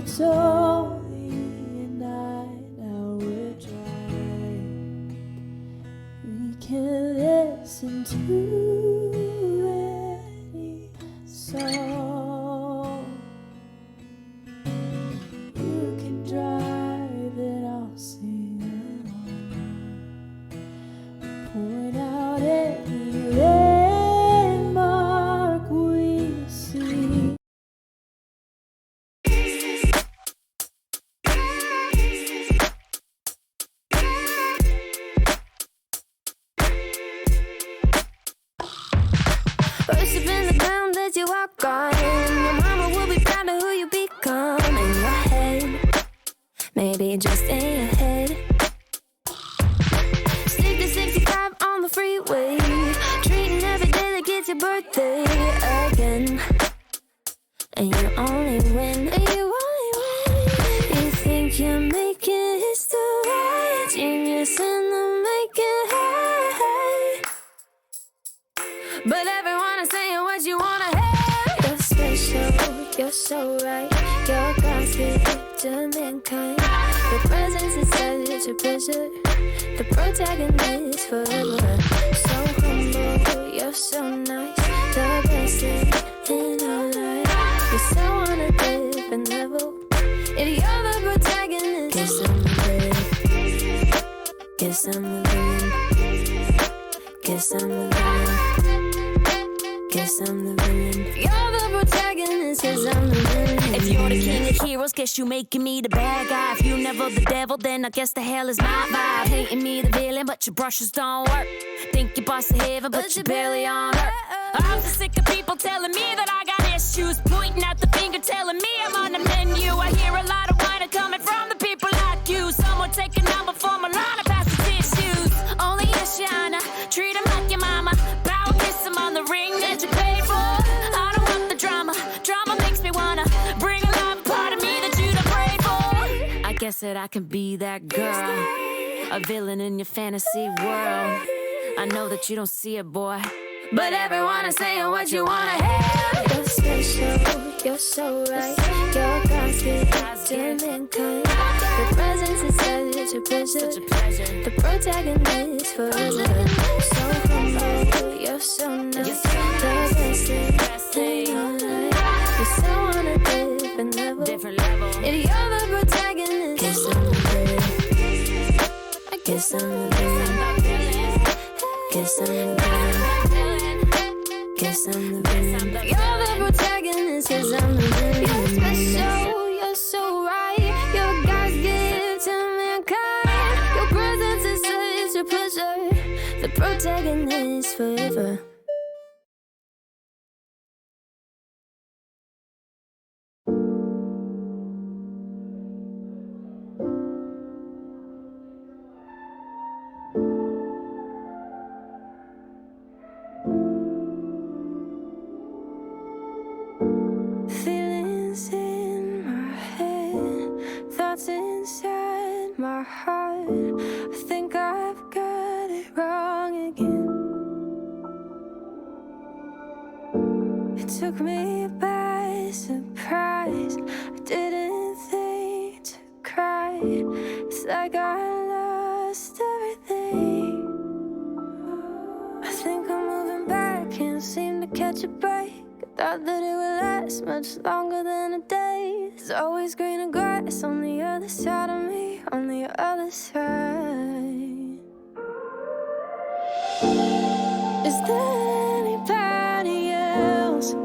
Slowly and I now we're dry. We can listen to any song. You can drive and I'll sing along. Point out any landmark we see. Worship in the ground that you walk on. Your mama will be proud of who you become. In your head, maybe just in your head. Stick to 65 on the freeway, treating every day like it's your birthday again. And you only win, and you only win. You think you're making history, genius in the making. Hey. But everyone is saying what you wanna hear. You're special, you're so right. You're God's gift to mankind. Your presence is such a pleasure. The protagonist forever. So humble, you're so nice. The best thing in our life. You're so on a different level. If you're the protagonist, guess I'm the villain. Guess I'm the villain. Guess I'm the villain. Guess I'm the villain. You're the protagonist, cause I'm the villain. If you're the king of heroes, guess you making me the bad guy. If you never the devil, then I guess the hell is my vibe. Hating me the villain, but your brushes don't work. Think you're boss of heaven, but you're barely on earth. I'm so sick of people telling me that I got issues, pointing out the finger, telling me I'm on the menu. I hear a lot of whining coming from the people like you. Someone take a number for my line, pass the tissues. Only a shiner, treat him like your mama. Bow, kiss him on the ring that you paid for. I don't want the drama, drama makes me wanna bring alive a part of me that you don't pray for. I guess that I can be that girl, a villain in your fantasy world. I know that you don't see it, boy, but everyone is saying what you wanna hear. You're special, you're so right. You're God's gift to mankind. Your presence is such a pleasure. The protagonist forever. So humble, you're so nice. The best thing in your life. You're so on a different level. If you're the protagonist, guess I'm the villain. I guess I'm the villain. Guess I'm the villain. Guess I'm the villain. You're the protagonist, cause I'm the villain. You're special, you're so right. You're God's gift to mankind. Your presence is such a pleasure. The protagonist forever. Feelings in my head, thoughts inside my heart. I think I've got it wrong again. It took me by surprise. I didn't think to cry. It's like I lost everything. I think I'm moving back, can't seem to catch a break. Thought that it would last much longer than a day. There's always greener grass on the other side of me, on the other side. Is there anybody else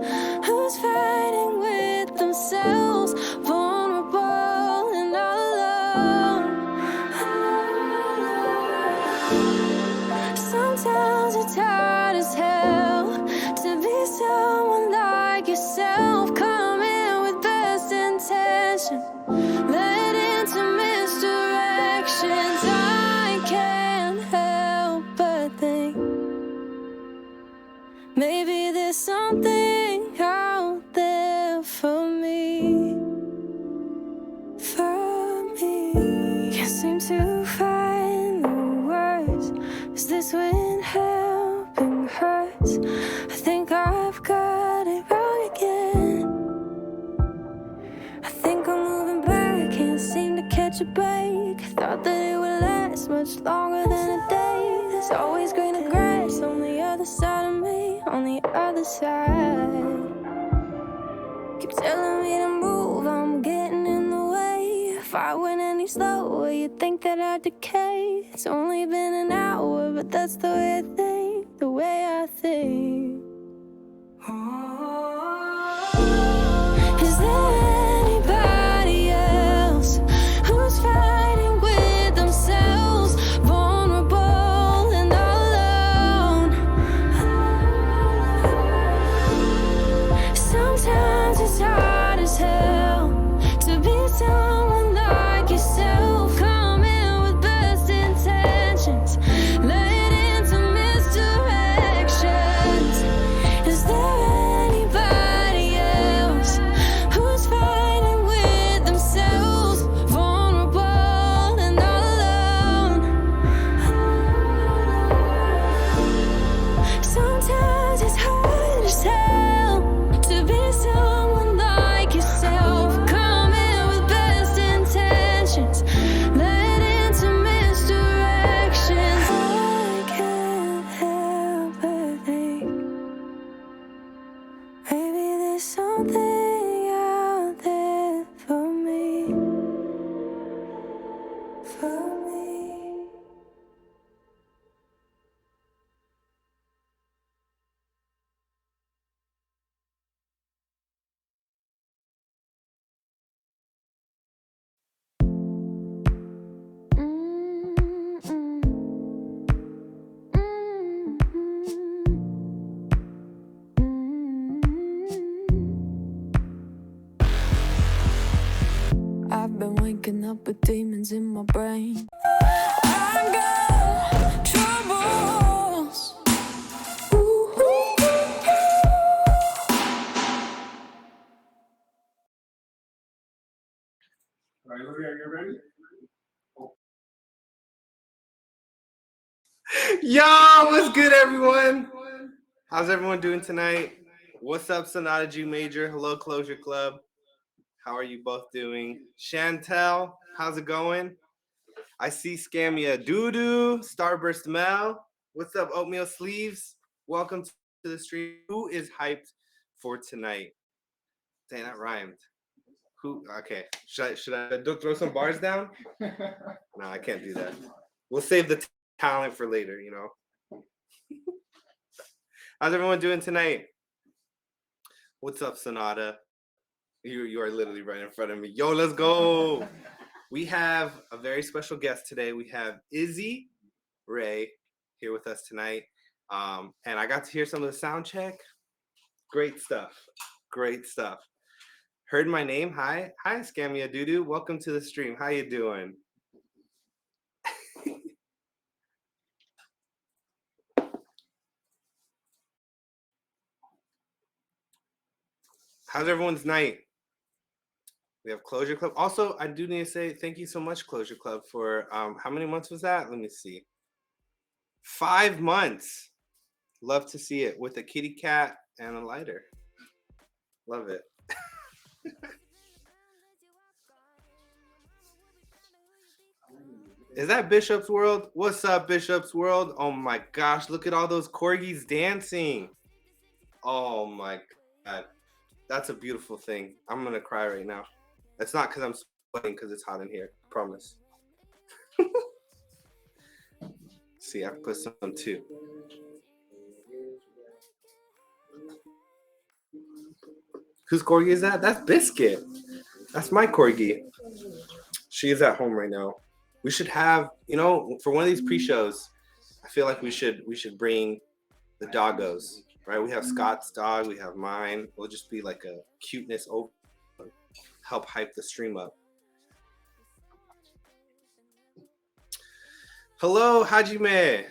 who's fighting with themselves, vulnerable and all alone? Sometimes it's hard as hell to be someone like yourself. Come in with best intentions, led into misdirections. I can't help but think maybe there's something Thought that it would last much longer than a day. There's always greener grass on the other side of me, on the other side. Keep telling me to move, I'm getting in the way. If I went any slower, you'd think that I'd decay. It's only been an hour, but that's the way I think, the way I think. Is there anybody else who's fighting with themselves, vulnerable and alone? Sometimes it's hard as hell to be someone like yourself, coming with best intentions, led into misdirections. Is there anybody else who's fighting with themselves, vulnerable and alone? Sometimes it's hard as hell to be someone like yourself, coming with best intentions, led into misdirections. I can't help but think maybe there's something out there for me, for me. I've been waking up with demons in my brain. I got troubles. All right, Olivia, are you ready? Yo, what's good, everyone? How's everyone doing tonight? What's up, Sonata G Major? Hello, Closure Club. How are you both doing? Chantel, how's it going? I see Scamia Doodoo, Starburst Mel. What's up, Oatmeal Sleeves? Welcome to the stream. Who is hyped for tonight? Dang, that rhymed. Who? Okay, should I throw some bars down? No, I can't do that. We'll save the talent for later, you know. How's everyone doing tonight? What's up, Sonata? You are literally right in front of me. Yo, let's go. We have a very special guest today. We have Izzy Ray here with us tonight. And I got to hear some of the sound check. Great stuff. Great stuff. Heard my name. Hi, Scamia Doodoo. Welcome to the stream. How you doing? How's everyone's night? We have Closure Club. Also, I do need to say thank you so much, Closure Club, for how many months was that? Let me see. 5 months. Love to see it with a kitty cat and a lighter. Love it. Is that Bishop's World? What's up, Bishop's World? Oh my gosh, look at all those corgis dancing. Oh my God. That's a beautiful thing. I'm gonna cry right now. It's not because I'm sweating, because it's hot in here. I promise. See, I put some too. Whose corgi is that? That's Biscuit. That's my corgi. She is at home right now. We should have, you know, for one of these pre-shows, I feel like we should bring the doggos, right? We have Scott's dog, we have mine. We'll just be like a cuteness over, help hype the stream up. Hello, Hajime.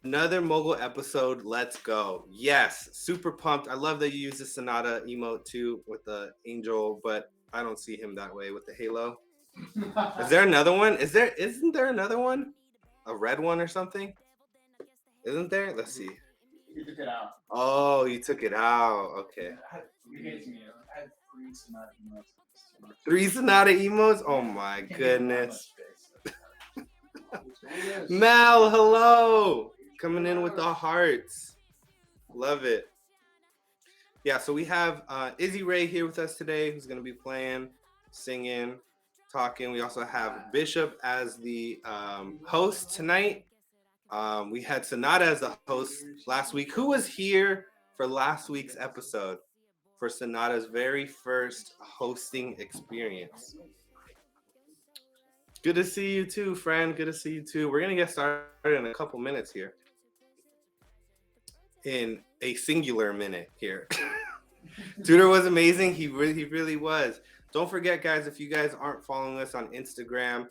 Another Mogul episode. Let's go. Yes, super pumped. I love that you use the Sonata emote too with the angel, but I don't see him that way with the halo. Is there another one? Isn't there another one? A red one or something? Isn't there? Let's see. You took it out. Oh, you took it out. Okay. I had 3 Sonata emotes. 3 Sonata emotes? Oh my goodness. Mel, hello. Coming in with the hearts. Love it. Yeah, so we have Izzy Ray here with us today, who's going to be playing, singing, talking. We also have Bishop as the host tonight. We had Sonata as the host last week. Who was here for last week's episode for Sonata's very first hosting experience? Good to see you too, friend. Good to see you too. We're going to get started in a couple minutes here. In a singular minute here. Tudor was amazing. He really was. Don't forget, guys, if you guys aren't following us on Instagram,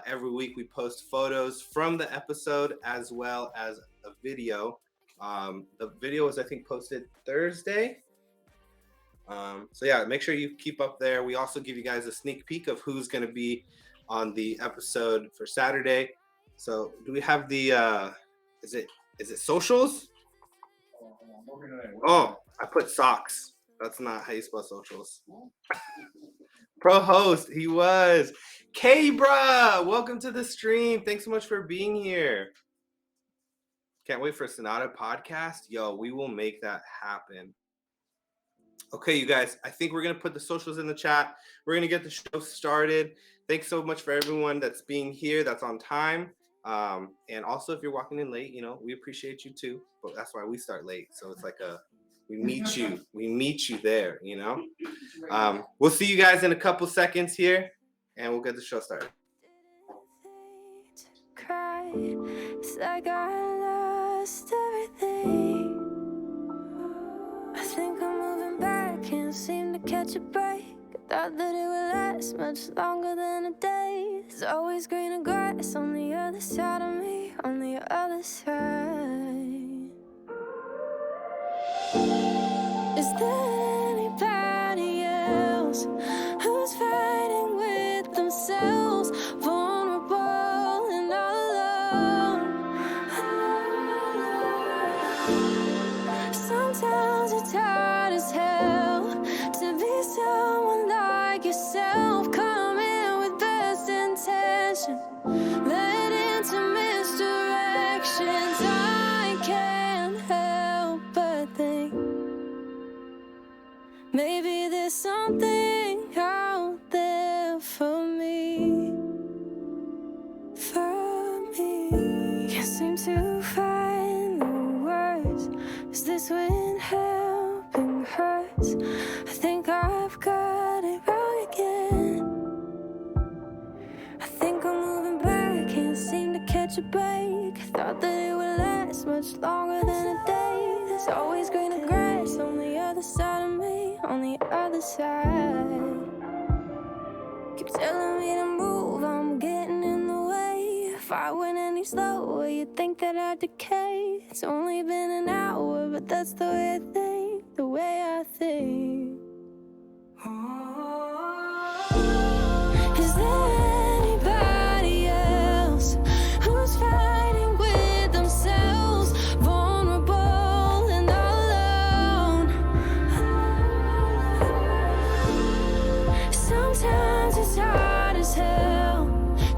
every week we post photos from the episode as well as a video. The video was, I think, posted Thursday. So yeah, make sure you keep up there. We also give you guys a sneak peek of who's going to be on the episode for Saturday. So do we have the is it socials? Oh, I put socks. That's not how you spell socials. Pro host, he was. K-Bra, welcome to the stream. Thanks so much for being here. Can't wait for Sonata podcast. Yo, we will make that happen. Okay, you guys, I think we're going to put the socials in the chat. We're going to get the show started. Thanks so much for everyone that's being here, that's on time. And also, if you're walking in late, we appreciate you too. But that's why we start late. So it's like we meet you there, We'll see you guys in a couple seconds here, and we'll get the show started. Cry, it's like I lost everything. I think I'm moving back, can't seem to catch a break. I thought that it would last much longer than a day. There's always greener grass on the other side of me, on the other side. Is there anybody else who's fighting with themselves, vulnerable and all alone? Sometimes it's hard as hell to be someone like yourself, come in with best intentions, led into misdirections. I can't help but think maybe there's something out there for me, Can't seem to find the words. Is this when helping hurts? I think I've got it wrong again. I think I'm moving back, can't seem to catch a break. I thought that it would last much longer than a day. There's always greener grass on the other side of me, on the other side. Keep telling me to move, I'm getting in the way. If I went any slower, you'd think that I'd decay. It's only been an hour, but that's the way I think, the way I think. Is there anybody else who's fighting with themselves, vulnerable and alone? Sometimes it's hard as hell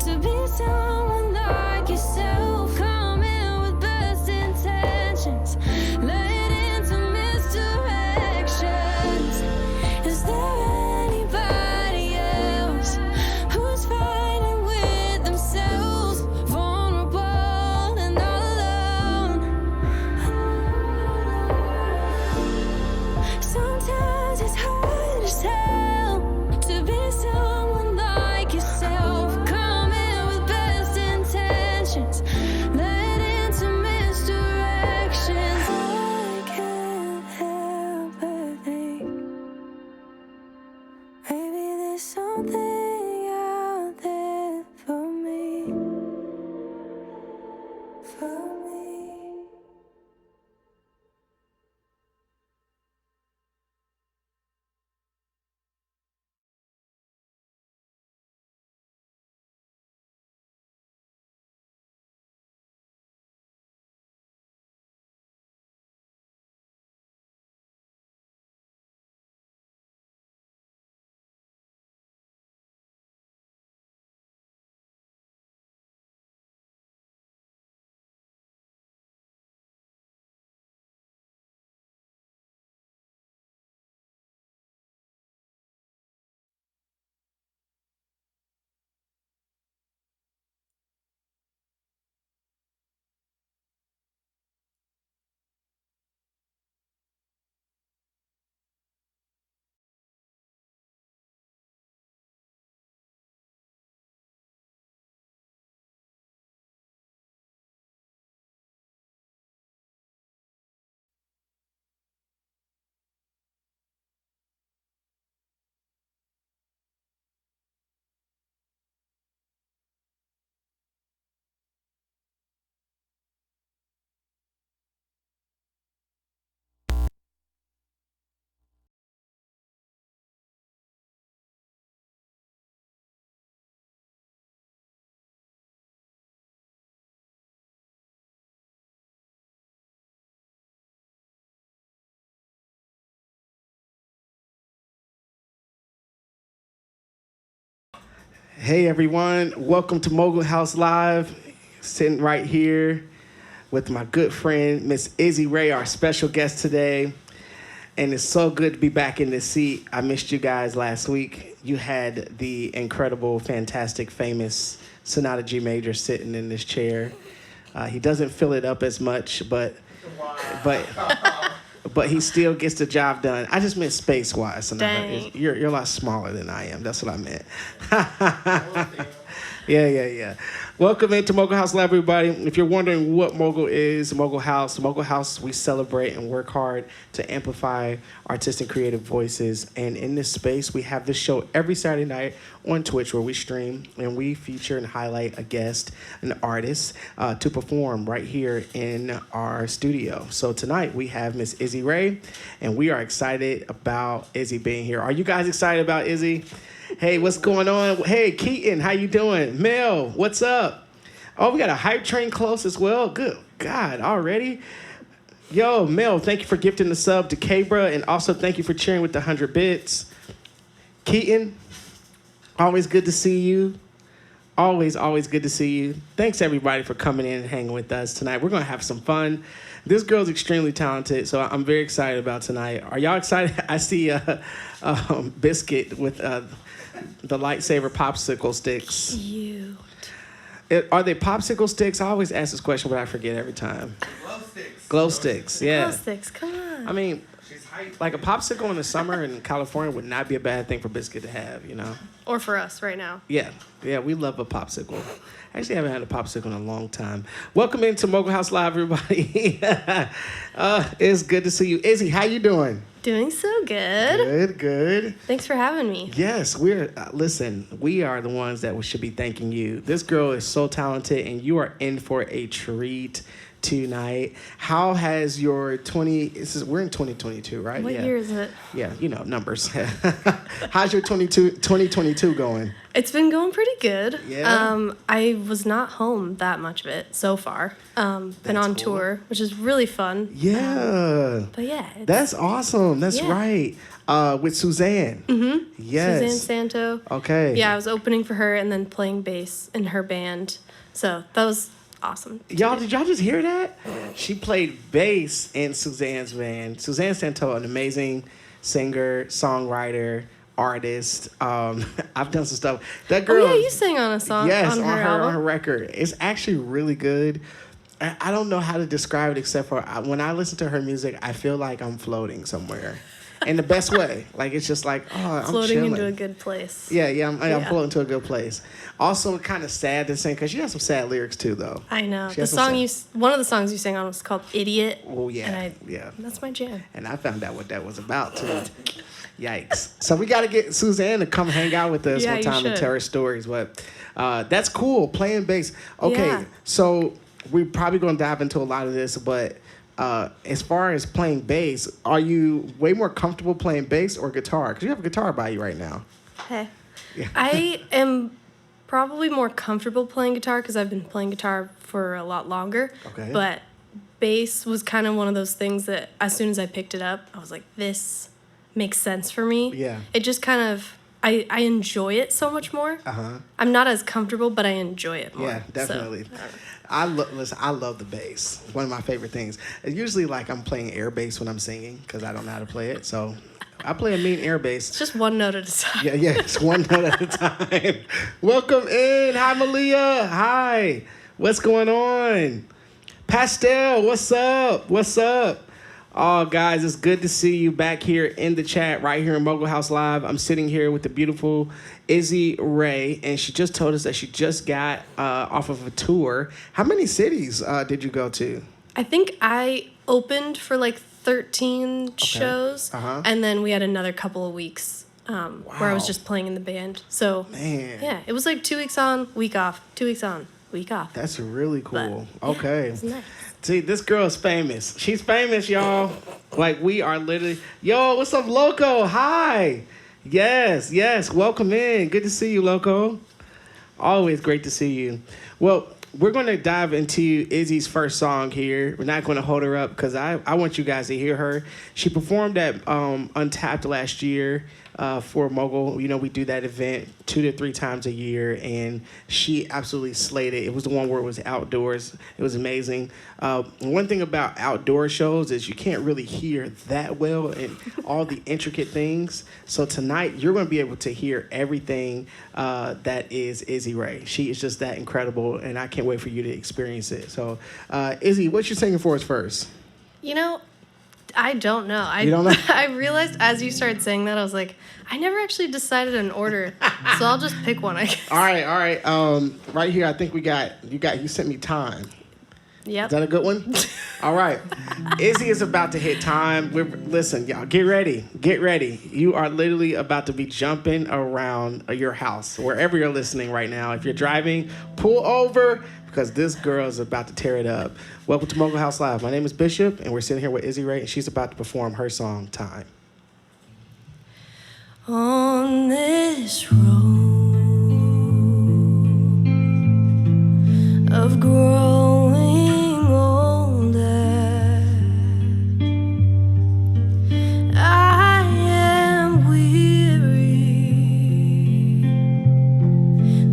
to be someone like yourself, come in with best intentions, led into misdirections. Is there anybody else who's fighting with themselves, vulnerable and alone? Sometimes it's hard as hell to be someone like yourself, come in with best intentions, led into misdirections. I can't help but think maybe there's something out there for me, for me. Hey everyone, welcome to Mogul House Live. Sitting right here with my good friend, Miss Izzy Ray, our special guest today. And it's so good to be back in this seat. I missed you guys last week. You had the incredible, fantastic, famous Sonata G Major sitting in this chair. He doesn't fill it up as much, but he still gets the job done. I just meant space-wise. Sonata. You're a lot smaller than I am. That's what I meant. Yeah. Welcome into Mogul House Live, everybody. If you're wondering what Mogul is, Mogul House, we celebrate and work hard to amplify artistic creative voices. And in this space, we have this show every Saturday night on Twitch where we stream and we feature and highlight a guest, an artist, to perform right here in our studio. So tonight we have Miss Izzy Ray, and we are excited about Izzy being here. Are you guys excited about Izzy? Hey, what's going on? Hey, Keaton, how you doing? Mel, what's up? Oh, we got a hype train close as well. Good God, already? Yo, Mel, thank you for gifting the sub to Cabra, and also thank you for cheering with the 100 bits. Keaton, always good to see you. Always good to see you. Thanks, everybody, for coming in and hanging with us tonight. We're going to have some fun. This girl's extremely talented, so I'm very excited about tonight. Are y'all excited? I see Biscuit with the lightsaber popsicle sticks. Cute. Are they popsicle sticks? I always ask this question, but I forget every time. Glow sticks, yeah. Glow sticks, come on. I mean, like a popsicle in the summer in California would not be a bad thing for Biscuit to have, you know? Or for us right now. Yeah, we love a popsicle. Actually, I haven't had a popsicle in a long time. Welcome into Mogul House Live, everybody. It's good to see you. Izzy, how you doing? Doing so good. Good. Thanks for having me. Yes, listen, we are the ones that should be thanking you. This girl is so talented, and you are in for a treat tonight. How has your we're in 2022, right? What year is it? Yeah, you know, numbers. How's your 2022 going? It's been going pretty good. Yeah. I was not home that much of it so far. Been on tour, which is really fun. Yeah. But yeah. That's awesome. That's right. With Suzanne. Mm-hmm. Yes. Suzanne Santo. Okay. Yeah, I was opening for her and then playing bass in her band. So that was awesome. Did y'all just hear that? She played bass in Suzanne's band. Suzanne Santo, an amazing singer, songwriter, artist. I've done some stuff. That girl. Oh yeah, you sang on a song. Yes, on her record. It's actually really good. I don't know how to describe it except for when I listen to her music, I feel like I'm floating somewhere. In the best way. Like, it's just like, I'm floating chilling. into a good place. Yeah, I'm floating to a good place. Also, kind of sad to sing, because she has some sad lyrics, too, though. I know. One of the songs you sang on was called Idiot. Oh, yeah. And that's my jam. And I found out what that was about, too. Yikes. So we got to get Suzanne to come hang out with us one time and tell her stories. But that's cool, playing bass. Okay, so we're probably going to dive into a lot of this, but as far as playing bass, are you way more comfortable playing bass or guitar? Because you have a guitar by you right now. Hey. Yeah. I am probably more comfortable playing guitar because I've been playing guitar for a lot longer. Okay. But bass was kind of one of those things that as soon as I picked it up, I was like, this makes sense for me. Yeah. It just kind of, I enjoy it so much more. Uh-huh. I'm not as comfortable, but I enjoy it more. Yeah, definitely. So, I love the bass. One of my favorite things. It's usually like I'm playing air bass when I'm singing because I don't know how to play it. So I play a mean air bass. It's just one note at a time. Yeah, it's one note at a time. Welcome in. Hi, Malia. Hi. What's going on? Pastel, what's up? Oh, guys, it's good to see you back here in the chat right here in Mogul House Live. I'm sitting here with the beautiful Izzy Ray, and she just told us that she just got off of a tour. How many cities did you go to? I think I opened for like 13 shows, and then we had another couple of weeks where I was just playing in the band. So, yeah, it was like 2 weeks on, week off, 2 weeks on, week off. That's really cool. But, okay. It's nice. See, this girl is famous. She's famous, y'all. Like, we are literally... Yo, what's up, Loco? Hi. Yes. Welcome in. Good to see you, Loco. Always great to see you. Well, we're going to dive into Izzy's first song here. We're not going to hold her up because I want you guys to hear her. She performed at Untapped last year. for Mogul. You know, we do that event 2 to 3 times a year, and she absolutely slayed it. It was the one where it was outdoors. It was amazing. One thing about outdoor shows is you can't really hear that well and all the intricate things. So tonight, you're going to be able to hear everything that is Izzy Ray. She is just that incredible, and I can't wait for you to experience it. So, Izzy, what you singing for us first? You know, I don't know. You don't know? I realized as you started saying that, I was like, I never actually decided an order, so I'll just pick one, I guess. All right. Right here, I think you sent me Time. Yep. Is that a good one? All right. Izzy is about to hit time. Listen, y'all, get ready. Get ready. You are literally about to be jumping around your house, wherever you're listening right now. If you're driving, pull over, because this girl is about to tear it up. Welcome to Mogul House Live. My name is Bishop, and we're sitting here with Izzy Ray, and she's about to perform her song, Time. On this road of growing older, I am weary.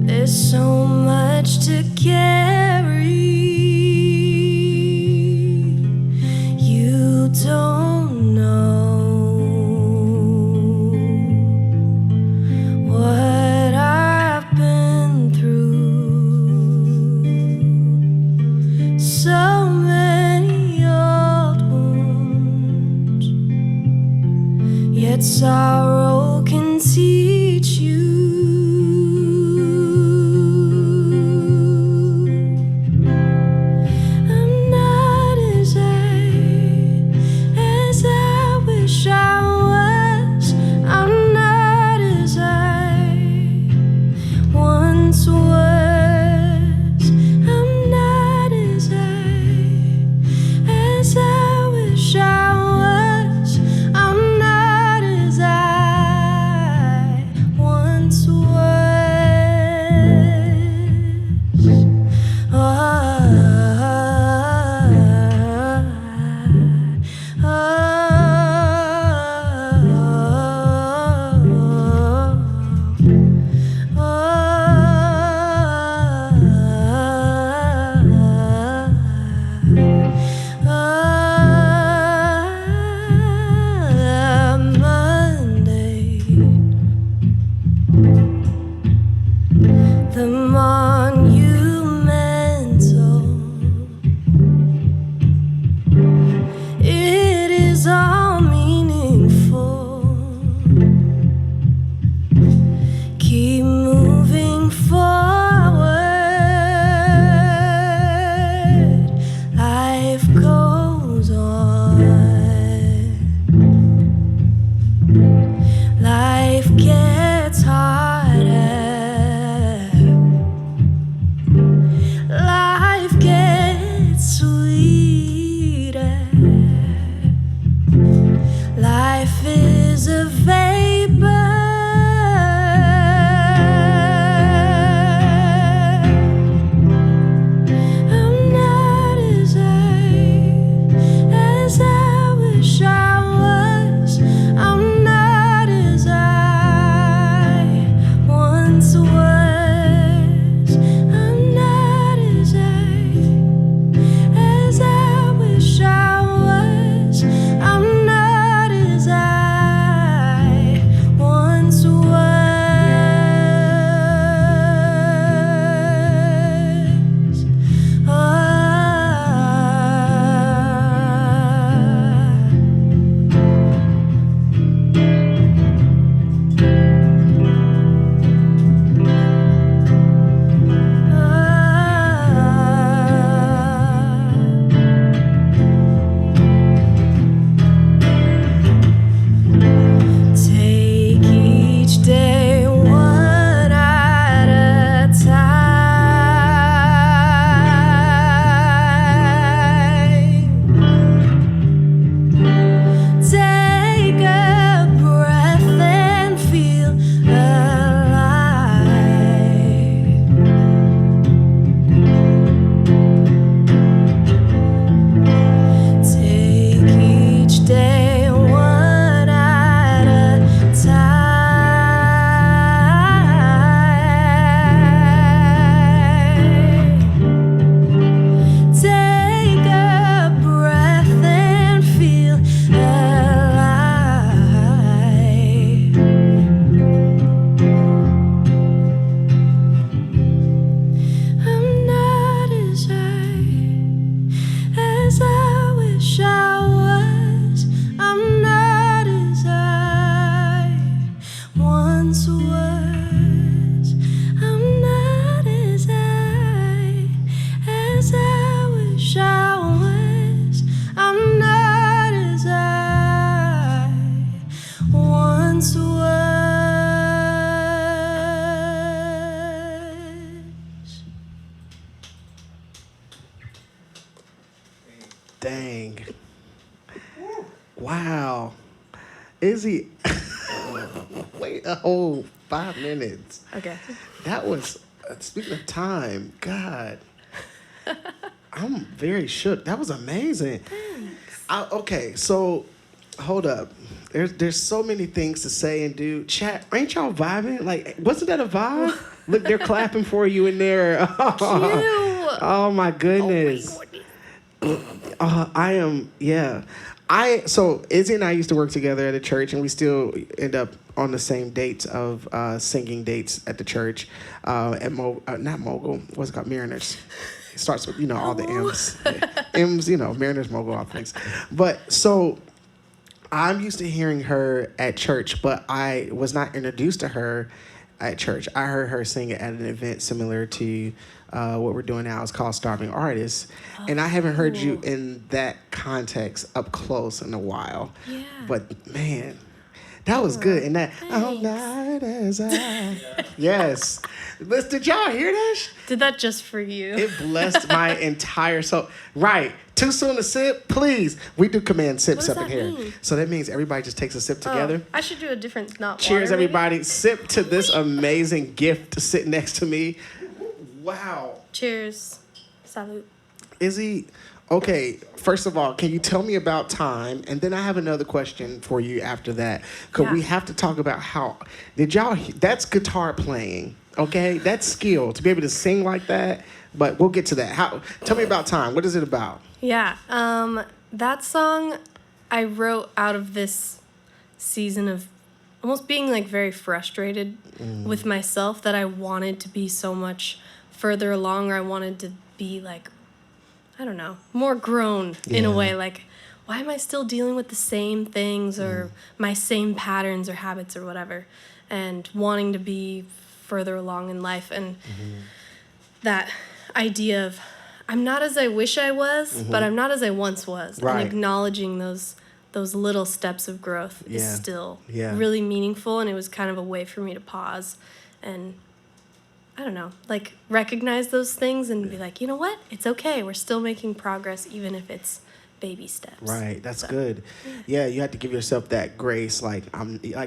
There's so much to carry. You don't know what I've been through. So many old wounds, yet sorrow can teach you. once was. I'm not as I wish I was. I'm not as I once was. Dang. Wow. Izzy, wait a whole 5 minutes. Okay. That was, speaking of time, God. I'm very shook. That was amazing. Thanks. Okay, so hold up. There's so many things to say and do. Chat, ain't y'all vibing? Like, wasn't that a vibe? Look, they're clapping for you in there. Oh my goodness. I am, yeah. So Izzy and I used to work together at a church, and we still end up on the same dates of singing dates at the church at not Mogul, what's it called, Mariners. It starts with, all the M's. M's, Mariners, Mogul, all things. But so I'm used to hearing her at church, but I was not introduced to her at church. I heard her sing at an event similar to what we're doing now. It's called Starving Artists. And I haven't heard you in that context up close in a while. Yeah. But man, that was good. And that, oh, not as I. Yes. Did y'all hear that? Did that just for you? It blessed my entire soul. Right. Too soon to sip? Please. We do command sips What up does in that here. mean? So that means everybody just takes a sip together. I should do a different, not Cheers, water, maybe? everybody. Sip to this amazing gift sitting next to me. Wow. Cheers. Salute. Izzy, okay, first of all, can you tell me about time? And then I have another question for you after that. Because we have to talk about that's guitar playing, okay? That's skill, to be able to sing like that. But we'll get to that. Tell me about time. What is it about? Yeah. That song I wrote out of this season of almost being like very frustrated with myself that I wanted to be so much further along, or I wanted to be like, I don't know, more grown in a way. Like, why am I still dealing with the same things or my same patterns or habits or whatever, and wanting to be further along in life. And that idea of I'm not as I wish I was, but I'm not as I once was. Right. And acknowledging those little steps of growth is still really meaningful. And it was kind of a way for me to pause and, I don't know, like recognize those things and be like, you know what? It's okay. We're still making progress, even if it's baby steps. Right. That's good. Yeah, you have to give yourself that grace. Like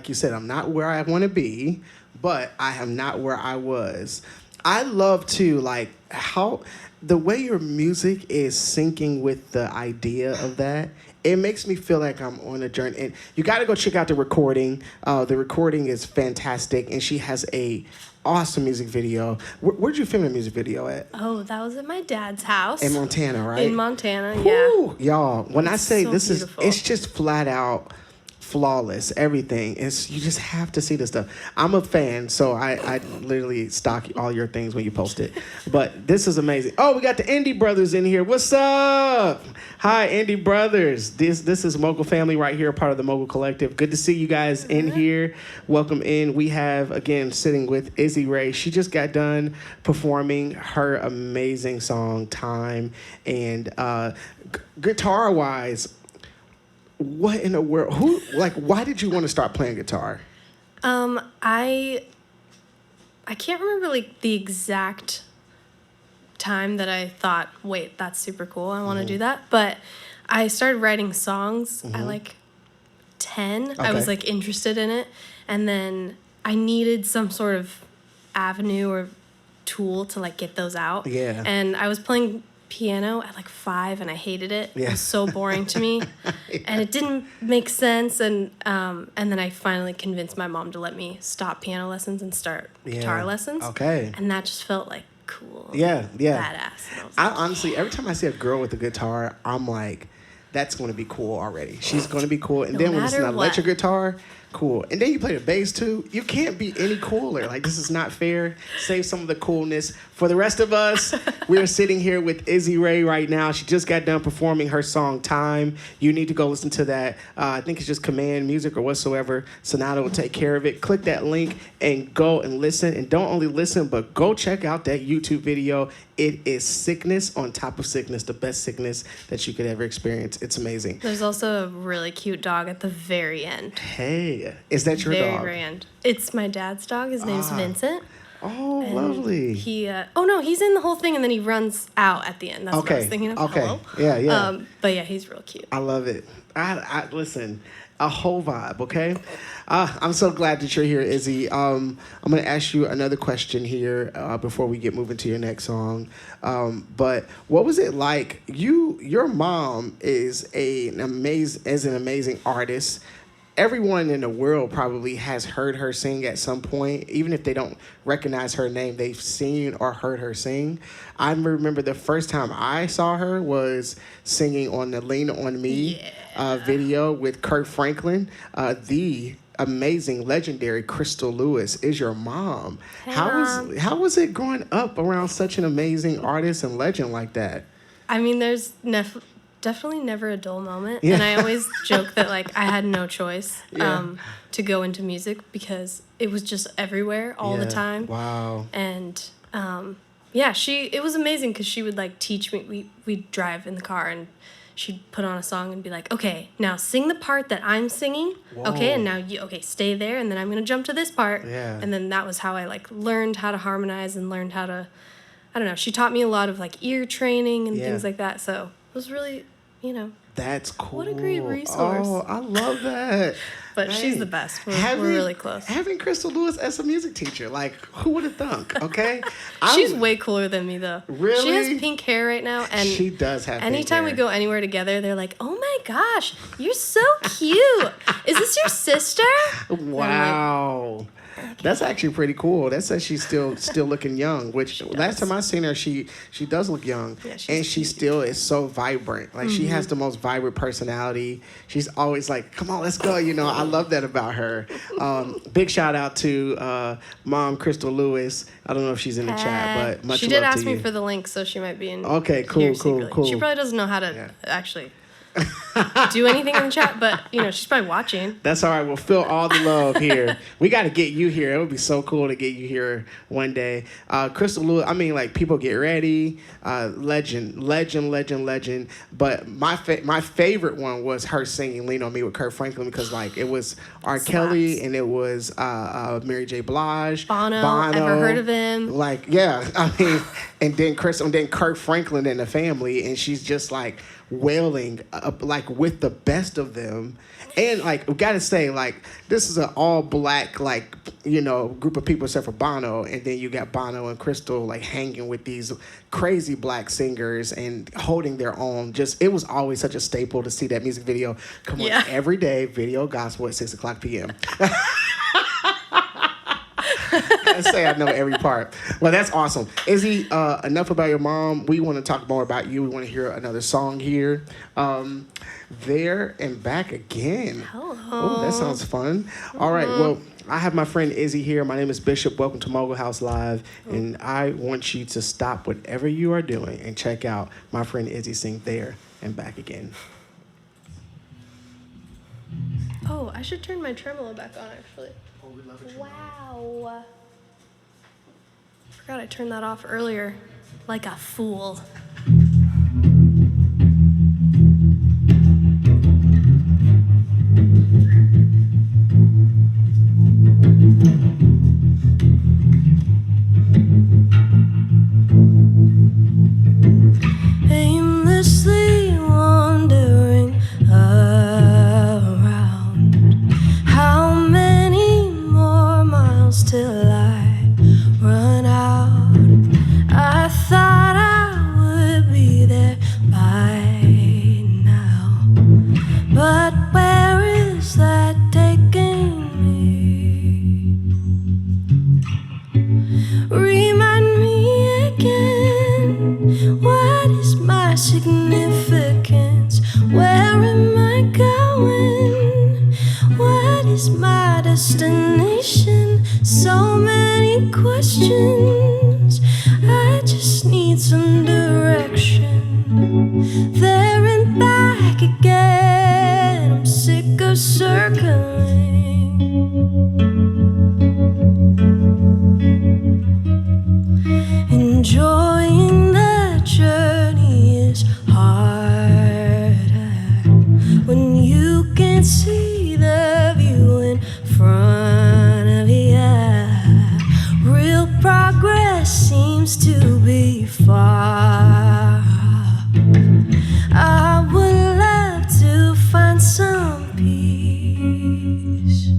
you said, I'm not where I want to be, but I am not where I was. I love to like how the way your music is syncing with the idea of that. It makes me feel like I'm on a journey. And you got to go check out the recording. The recording is fantastic, and she has a awesome music video. Where'd you film the music video at? Oh, that was at my dad's house. In Montana, right? In Montana, Whew, y'all, when I say so this beautiful. it's just flat out flawless, everything. You just have to see this stuff. I'm a fan, so I literally stock all your things when you post it. But this is amazing. Oh, we got the Indie Brothers in here. What's up? Hi, Indie Brothers. This is Mogul family right here, part of the Mogul Collective. Good to see you guys in here. Welcome in. We have, again, sitting with Izzy Ray. She just got done performing her amazing song, Time. And guitar-wise, what in the world? Why did you want to start playing guitar? I can't remember like the exact time that I thought, wait, that's super cool. I want to do that. But I started writing songs at like 10. I was like interested in it. And then I needed some sort of avenue or tool to like get those out. Yeah. And I was playing piano at like 5 and I hated it. Yeah. It was so boring to me. And it didn't make sense. And then I finally convinced my mom to let me stop piano lessons and start guitar lessons. Okay. And that just felt like cool. Yeah. Badass. And I was like, Honestly, every time I see a girl with a guitar, I'm like, that's going to be cool already. She's going to be cool. And No then when it's an matter what. electric guitar, Cool. And then you play the bass too. You can't be any cooler. Like, this is not fair. Save some of the coolness. For the rest of us, we are sitting here with Izzy Ray right now. She just got done performing her song Time. You need to go listen to that. I think it's just Command Music or whatsoever. Sonata will take care of it. Click that link and go and listen. And don't only listen, but go check out that YouTube video. It is sickness on top of sickness, the best sickness that you could ever experience. It's amazing. There's also a really cute dog at the very end. Hey, is that your dog? Very end. It's my dad's dog. His name's Vincent. Oh, And lovely. He, he's in the whole thing, and then he runs out at the end. That's what I was thinking of. Okay. Hello. Yeah. But yeah, he's real cute. I love it. I listen, a whole vibe, okay? I'm so glad that you're here, Izzy. I'm going to ask you another question here before we get moving to your next song. But what was it like? Your mom is an amazing artist. Everyone in the world probably has heard her sing at some point. Even if they don't recognize her name, they've seen or heard her sing. I remember the first time I saw her was singing on the Lean On Me video with Kirk Franklin. The amazing, legendary Crystal Lewis is your mom. Hey, How was it growing up around such an amazing artist and legend like that? I mean, there's definitely never a dull moment. Yeah. And I always joke that, like, I had no choice to go into music because it was just everywhere all the time. Wow. And, it was amazing because she would, like, teach me. We'd drive in the car and she'd put on a song and be like, okay, now sing the part that I'm singing. Whoa. Okay, and now stay there, and then I'm going to jump to this part. Yeah. And then that was how I, like, learned how to harmonize and learned how to, I don't know, she taught me a lot of, like, ear training and things like that. So it was really, That's cool. What a great resource. Oh, I love that. But she's the best. We're really close. Having Crystal Lewis as a music teacher, like, who would have thunk, okay? She's way cooler than me, though. Really? She has pink hair right now. And she does have anytime pink hair. we go anywhere together, they're like, oh my gosh, you're so cute. Is this your sister? Wow. That's actually pretty cool. That says she's still looking young, which last time I seen her, she does look young. Yeah, and she still is so vibrant. Like, she has the most vibrant personality. She's always like, come on, let's go. I love that about her. Big shout out to Mom Crystal Lewis. I don't know if she's in the chat, but much love to you. She did ask me for the link, so she might be in. Okay, cool. She probably doesn't know how to actually do anything in the chat, but she's probably watching. That's all right. We'll feel all the love here. We got to get you here. It would be so cool to get you here one day. Crystal Lewis, I mean, like, people get ready. Legend. But my favorite one was her singing "Lean on Me" with Kirk Franklin, because, like, it was R. Kelly and it was Mary J. Blige, Bono. Ever heard of him? Like, yeah. I mean, and then Kirk Franklin and the family, and she's just like wailing like with the best of them. And, like, we gotta say, like, this is an all black, like, group of people except for Bono, and then you got Bono and Crystal, like, hanging with these crazy black singers and holding their own. Just, it was always such a staple to see that music video come on every day. Video gospel at 6:00 p.m. I say I know every part. Well, that's awesome. Izzy, enough about your mom. We want to talk more about you. We want to hear another song here. There and Back Again. Hello. Oh, that sounds fun. All right. Well, I have my friend Izzy here. My name is Bishop. Welcome to Mogul House Live. And I want you to stop whatever you are doing and check out my friend Izzy sing There and Back Again. Oh, I should turn my tremolo back on, actually. Oh, we love it. Wow. Forgot I turned that off earlier. Like a fool. Aimlessly wandering around. How many more miles till I run out? I thought I would So many questions. I just need some direction. There and back again. I'm sick of circling. Enjoying the journey is harder when you can't see the view in front of you. Real progress seems to be far. I would love to find some peace.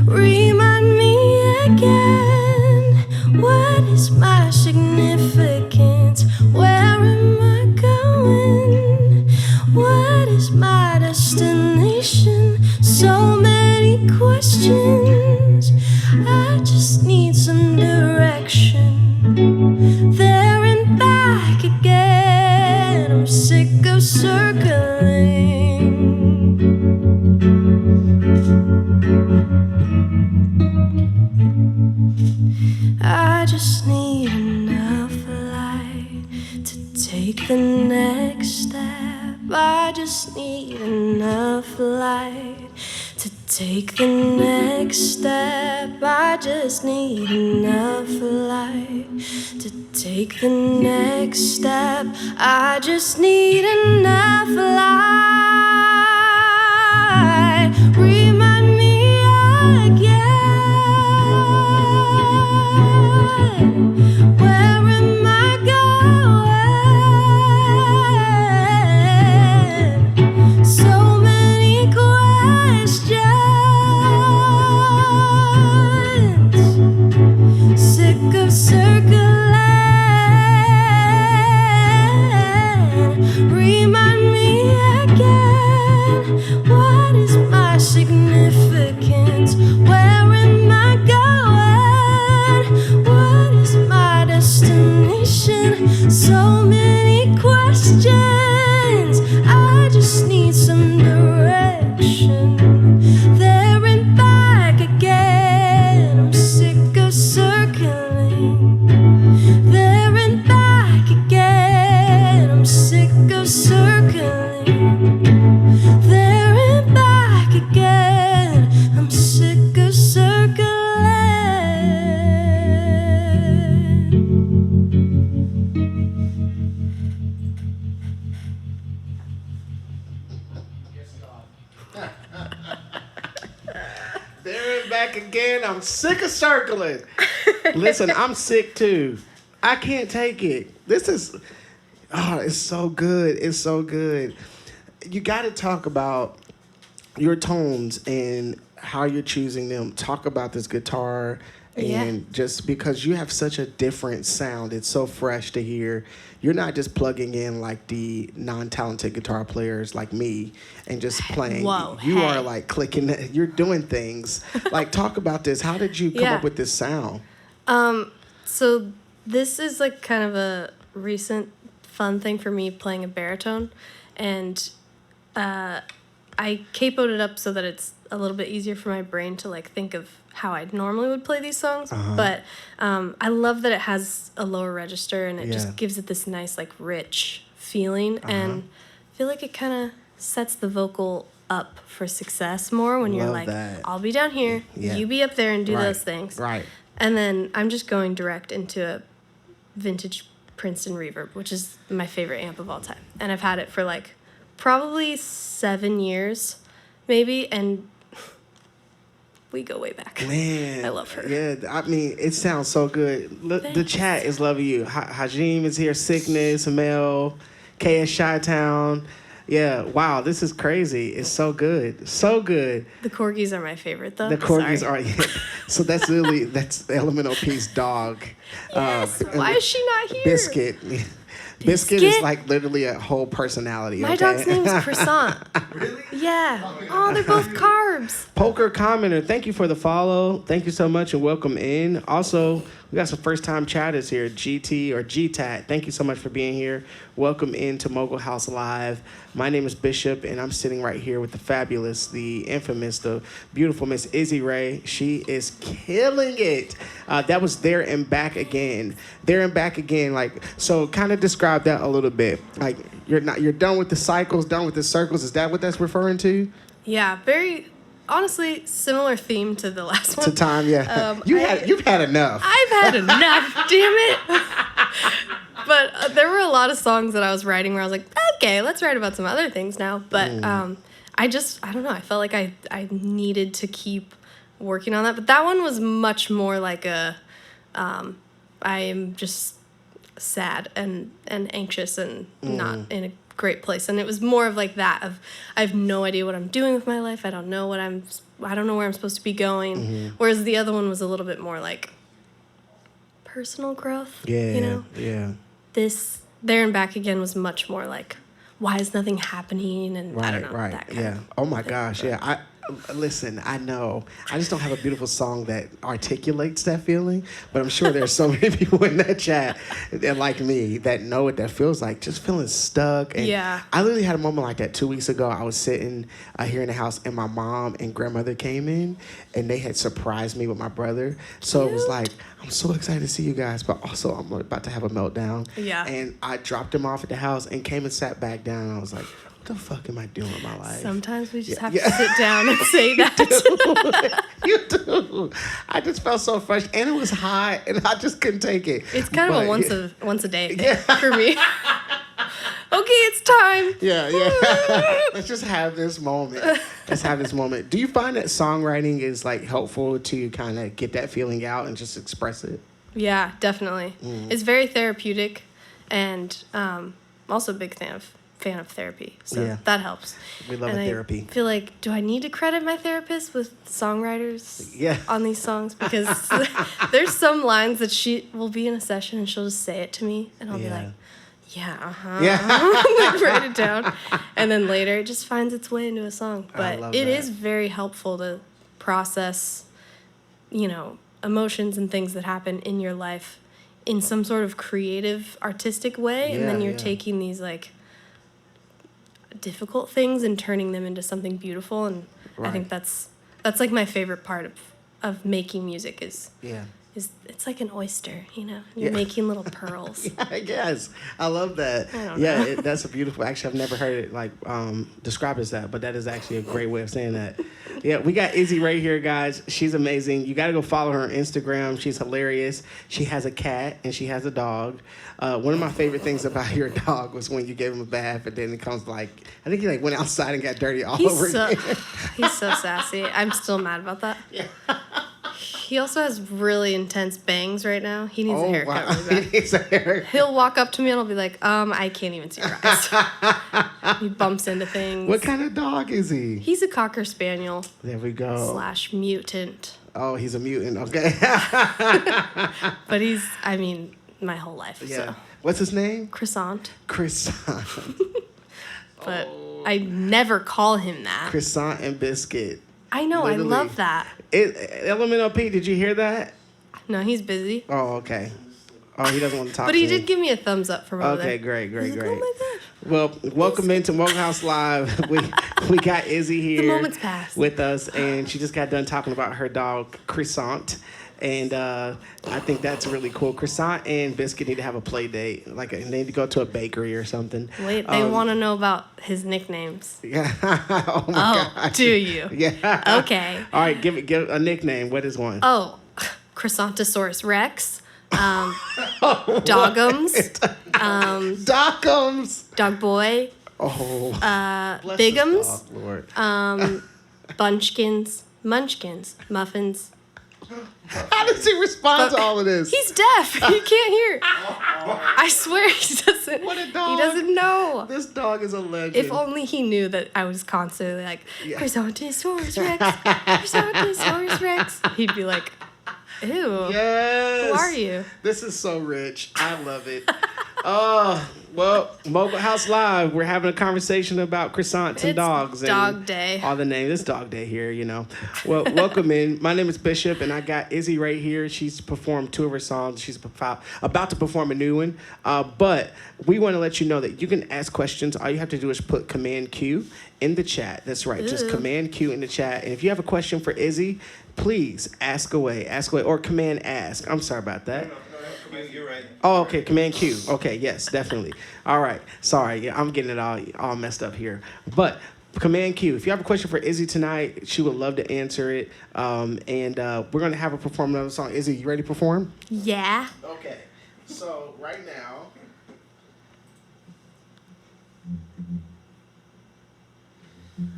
Remind me again, what is my significance? Where am I going? What is my destination? So many questions. I just need some direction. There and back again. I'm sick of circling. I just need enough light to take the next step. I just need enough light to take the next step. I just need enough light to take the next step. I just need enough light. Remind me again. Where am I going? So many questions. Sick of circling. Remind me again. What is my significance? Where am I going? What is my destination? So many questions. I just need some direction. There and back again. I'm sick of circling. There and back again. I'm sick of circling. There and back again. I'm sick of circling. There and back again. I'm sick of circling. Listen, I'm sick too. I can't take it. This is, oh, it's so good. It's so good. You got to talk about your tones and how you're choosing them. Talk about this guitar and just because you have such a different sound. It's so fresh to hear. You're not just plugging in like the non-talented guitar players like me and just playing. Whoa, you are like clicking. You're doing things. Like, talk about this. How did you come up with this sound? So this is like kind of a recent fun thing for me, playing a baritone, and I capoed it up so that it's a little bit easier for my brain to like think of how I normally would play these songs. But I love that it has a lower register and it just gives it this nice like rich feeling, and I feel like it kind of sets the vocal up for success more when you're like, I'll be down here, you be up there and do those things. Right. And then I'm just going direct into a vintage Princeton reverb, which is my favorite amp of all time. And I've had it for like probably 7 years, maybe, and we go way back. Man, I love her. Yeah, I mean, it sounds so good. Look, the chat is loving you. Hajim is here, Sickness, Mel, KS Chi-Town. Yeah, wow, this is crazy. It's so good. So good. The corgis are my favorite, though. The corgis are, so that's literally, that's the elemental piece, dog. Yes, why is she not here? Biscuit. Biscuit is like literally a whole personality. My dog's name is Croissant. Really? Yeah. Oh, they're both carbs. Poker commenter, thank you for the follow. Thank you so much and welcome in. Also, We got some first-time chatters here, GT or GTAT. Thank you so much for being here. Welcome into Mogul House Live. My name is Bishop, and I'm sitting right here with the fabulous, the infamous, the beautiful Miss Izzy Ray. She is killing it. That was There and Back Again. There and Back Again. Like, so kind of describe that a little bit. Like, you're done with the cycles, done with the circles. Is that what that's referring to? Yeah, very, honestly, similar theme to the last one. To time, yeah. You've had enough. I've had enough, damn it. But there were a lot of songs that I was writing where I was like, okay, let's write about some other things now. But I don't know, I felt like I needed to keep working on that. But that one was much more like I am just sad and anxious and not in a great place. And it was more of like that of I have no idea what I'm doing with my life. I don't know where I'm supposed to be going. Whereas the other one was a little bit more like personal growth. Yeah. You know? Yeah. This There and Back Again was much more like, why is nothing happening? And I don't know. Right. That kind Yeah. of Oh my thing. gosh. Yeah. Listen, I know. I just don't have a beautiful song that articulates that feeling, but I'm sure there's so many people in that chat that, like me, that know what that feels like, just feeling stuck. And Yeah. I literally had a moment like that 2 weeks ago. I was sitting here in the house, and my mom and grandmother came in, and they had surprised me with my brother. So it was like, I'm so excited to see you guys, but also I'm about to have a meltdown. Yeah. And I dropped him off at the house and came and sat back down. And I was like, what the fuck am I doing with my life? Sometimes we just have to sit down and say that. You do. I just felt so fresh, and it was hot, and I just couldn't take it. It's kind of But, a once a day thing for me. Okay, it's time. Yeah. Let's just have this moment. Do you find that songwriting is like helpful to kind of get that feeling out and just express it? Yeah, definitely. It's very therapeutic, and also a big fan of therapy. So Yeah. that helps. We love and therapy. I feel like, do I need to credit my therapist with songwriters Yeah. on these songs? Because there's some lines that she will be in a session and she'll just say it to me, and I'll be like, yeah, uh-huh. Yeah. Like, write it down. And then later it just finds its way into a song. But love it that. is very helpful to process, emotions and things that happen in your life in some sort of creative, artistic way. And then Yeah, you're yeah. taking these, like, difficult things and turning them into something beautiful. And I think that's like my favorite part of making music is it's like an oyster, You're making little pearls. I guess. I love that. I don't know. That's a beautiful. Actually, I've never heard it like described as that, but that is actually a great way of saying that. Yeah, we got Izzy right here, guys. She's amazing. You got to go follow her on Instagram. She's hilarious. She has a cat and she has a dog. One of my favorite things about your dog was when you gave him a bath, and then it comes I think he went outside and got dirty all over again. He's so sassy. I'm still mad about that. Yeah. He also has really intense bangs right now. He needs a haircut. Wow. Really bad. He needs a haircut. He'll walk up to me and I'll be like, I can't even see your eyes. He bumps into things. What kind of dog is he? He's a Cocker Spaniel There we go. / mutant. Oh, he's a mutant. Okay. But he's, my whole life. Yeah. So. What's his name? Croissant. Croissant. But I never call him that. Croissant and biscuit. I know. Literally. I love that. Elemental P, did you hear that? No, he's busy. Oh, okay. Oh, he doesn't want to talk But to he me. did give me a thumbs up from over there. Okay, great. He's like, oh my gosh. Well, welcome into Mogul House Live. We got Izzy here. The moment's passed. With us, and she just got done talking about her dog, Croissant. And I think that's really cool. Croissant and Biscuit need to have a play date. They need to go to a bakery or something. Wait, they want to know about his nicknames. Yeah. Oh, my gosh. Do you? Yeah. Okay. All right, give a nickname. What is one? Oh, Croissantosaurus Rex. Dogums. Dockums. Dog Boy. Oh. Bless Bigums. this dog, Lord. Bunchkins. Munchkins. Muffins. How does he respond to all of this? He's deaf. He can't hear. I swear he doesn't. What a dog. He doesn't know. This dog is a legend. If only he knew that I was constantly like, Croissantosaurus Rex. Croissantosaurus Rex. He'd be like, ew. Yes. Who are you? This is so rich. I love it. Well, Mogul House Live, we're having a conversation about croissants and It's dogs. dog and day. All the names. It's dog day here, you know. Well, welcome in. My name is Bishop, and I got Izzy right here. She's performed 2 of her songs. She's about to perform a new one. But we want to let you know that you can ask questions. All you have to do is put Command Q in the chat. That's right. Just Command Q in the chat. And if you have a question for Izzy, please ask away. Ask away. Or Command Ask. I'm sorry about that. You're right. Oh, okay. Command Q. Okay, yes, definitely. All right. Sorry, yeah, I'm getting it all messed up here. But Command Q. If you have a question for Izzy tonight, she would love to answer it. And we're gonna have her perform another song. Izzy, you ready to perform? Yeah. Okay. So right now.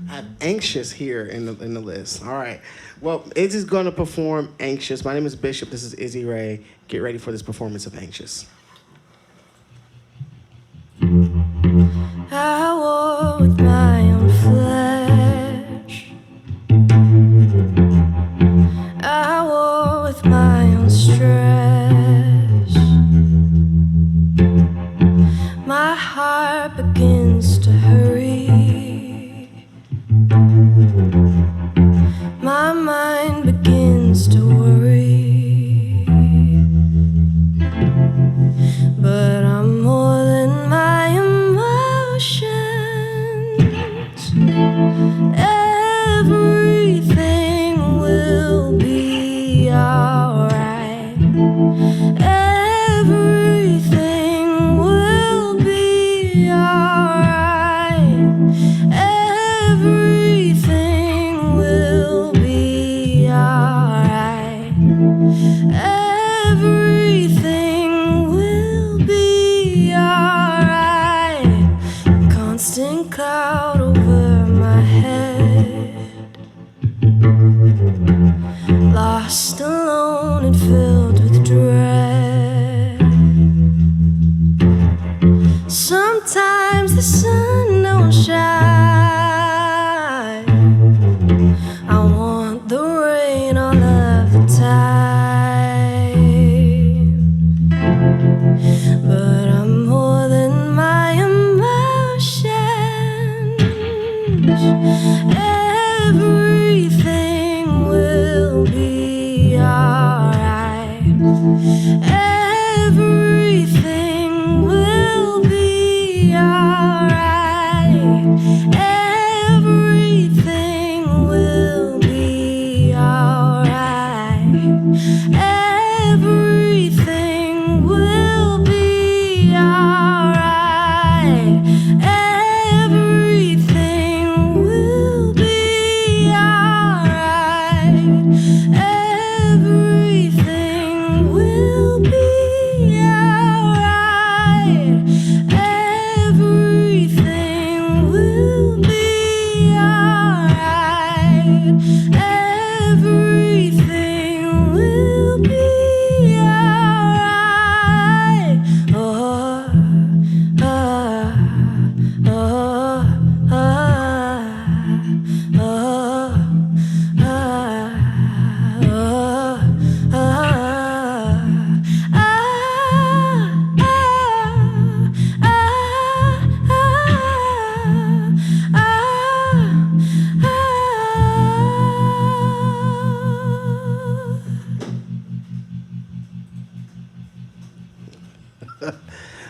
I have Anxious here in the list. All right. Well, Izzy's going to perform Anxious. My name is Bishop. This is Izzy Ray. Get ready for this performance of Anxious. I war with my own flesh. I war with my own stress. My heart begins to hurry. My mind begins to worry. But I'm more than my emotions. Everything will be alright. Everything will be alright. Everything will be alright. Everything will be alright. Constant cloud over my head. Lost, alone, and filled with dread. Sometimes the sun don't shine. I want the rain all of the time. But I'm more than my emotions. Everything will be alright. Everything will be alright. Everything will be alright. Everything will be alright. Everything will be alright. Everything will be alright. Everything will be alright. Everything will be alright. Oh, oh, oh, oh, oh,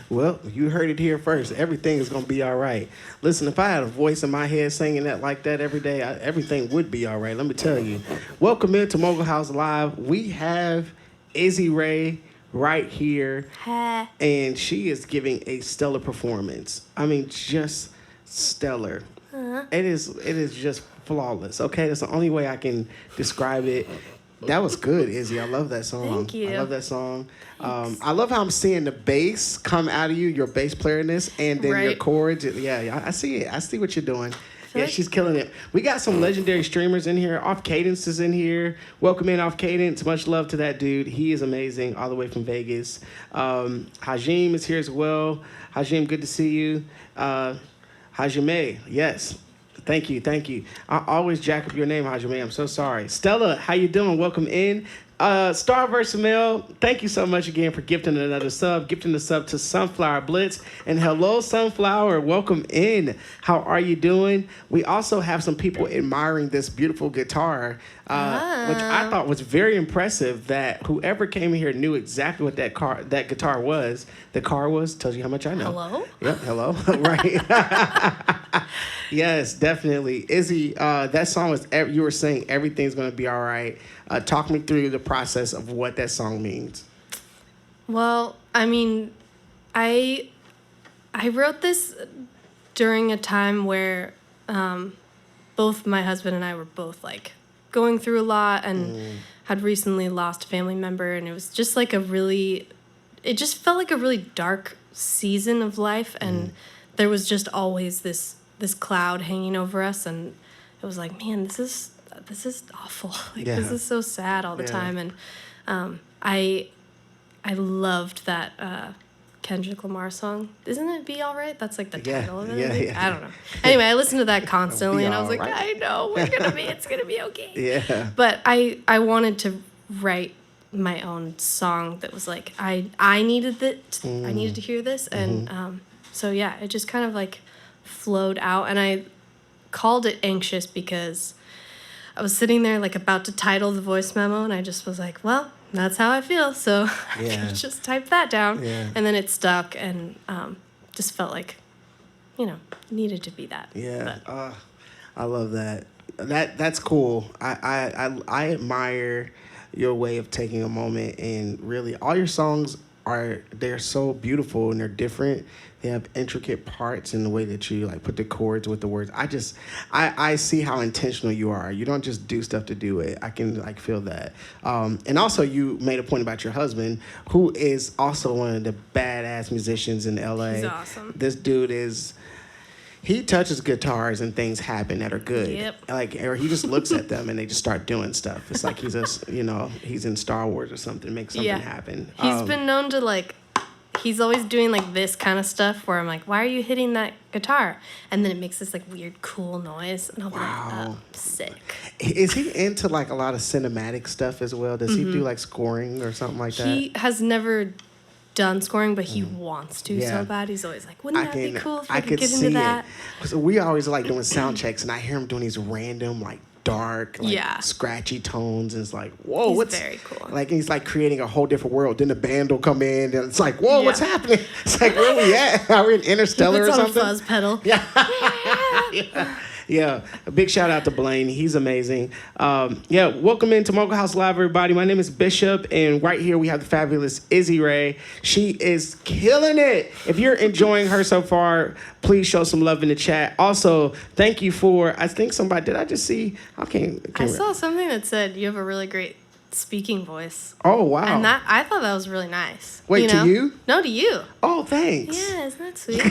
Well, you heard it here first. Everything is going to be all right. Listen, if I had a voice in my head singing that like that every day, everything would be all right. Let me tell you. Welcome into Mogul House Live. We have Izzy Ray right here. Ha. And she is giving a stellar performance. I mean, just stellar. It is just flawless. Okay, that's the only way I can describe it. That was good, Izzy. I love that song. Thank you. I love that song. I love how I'm seeing the bass come out of you, your bass playerness, and then your Right. chords. Yeah, I see it. I see what you're doing. Yeah, like- she's killing it. We got some legendary streamers in here. Off Cadence is in here. Welcome in, Off Cadence. Much love to that dude. He is amazing, all the way from Vegas. Hajim is here as well. Hajim, good to see you. Hajime, yes. Thank you. I always jack up your name, Hajime. I'm so sorry. Stella, how you doing? Welcome in. Star vs. Mel, thank you so much again for gifting another sub, gifting the sub to Sunflower Blitz. And hello, Sunflower. Welcome in. How are you doing? We also have some people admiring this beautiful guitar, which I thought was very impressive that whoever came here knew exactly what that guitar was. The car was, tells you how much I know. Hello? Yep, hello. Right. Yes, definitely. Izzy, that song was, you were saying everything's going to be all right. Talk me through the process of what that song means. Well, I mean, I wrote this during a time where both my husband and I were both like going through a lot and had recently lost a family member, and it was just like it just felt like a really dark season of life, and there was just always this cloud hanging over us, and it was like, man, this is awful. Like, this is so sad all the time. And I loved that Kendrick Lamar song. Isn't it Be All Right? That's like the title of it. Yeah. I don't know. Anyway, I listened to that constantly, and I was like, right. I know it's gonna be okay. Yeah. But I wanted to write my own song that was like, I needed it. I needed to hear this, and so yeah, it just kind of like flowed out, and I called it Anxious because I was sitting there like about to title the voice memo, and I just was like, well, that's how I feel, so I can just type that down. And then it stuck, and just felt like, needed to be that. I love that. That's cool. I admire your way of taking a moment, and really all your songs they're so beautiful and they're different. They have intricate parts in the way that you like put the chords with the words. I see how intentional you are. You don't just do stuff to do it. I can like feel that. And also you made a point about your husband, who is also one of the badass musicians in LA. He's awesome. This dude he touches guitars and things happen that are good. Yep. Or he just looks at them and they just start doing stuff. It's like he's in Star Wars or something, make something happen. He's been known to he's always doing like this kind of stuff where I'm like, why are you hitting that guitar? And then it makes this like weird cool noise, and I'll be like, oh, sick. Is he into like a lot of cinematic stuff as well? Does he do like scoring or something like that? He has never done scoring, but he wants to so bad. He's always like, wouldn't that be cool if I could get into that? So we always like doing sound checks, and I hear him doing these random like dark, scratchy tones, and it's like, whoa, he's what's very cool. Like he's like creating a whole different world. Then the band will come in, and it's like, whoa, what's happening? It's like, where we at? Are we in Interstellar or something? He puts on a fuzz pedal. Yeah, a big shout out to Blaine. He's amazing. Welcome into Mogul House Live, everybody. My name is Bishop, and right here we have the fabulous Izzy Ray. She is killing it. If you're enjoying her so far, please show some love in the chat. Also, thank you for, I think somebody, did I just see? I saw something that said you have a really great speaking voice. Oh, wow. And I thought that was really nice. Wait, to you? No, to you. Oh, thanks. Yeah, isn't that sweet?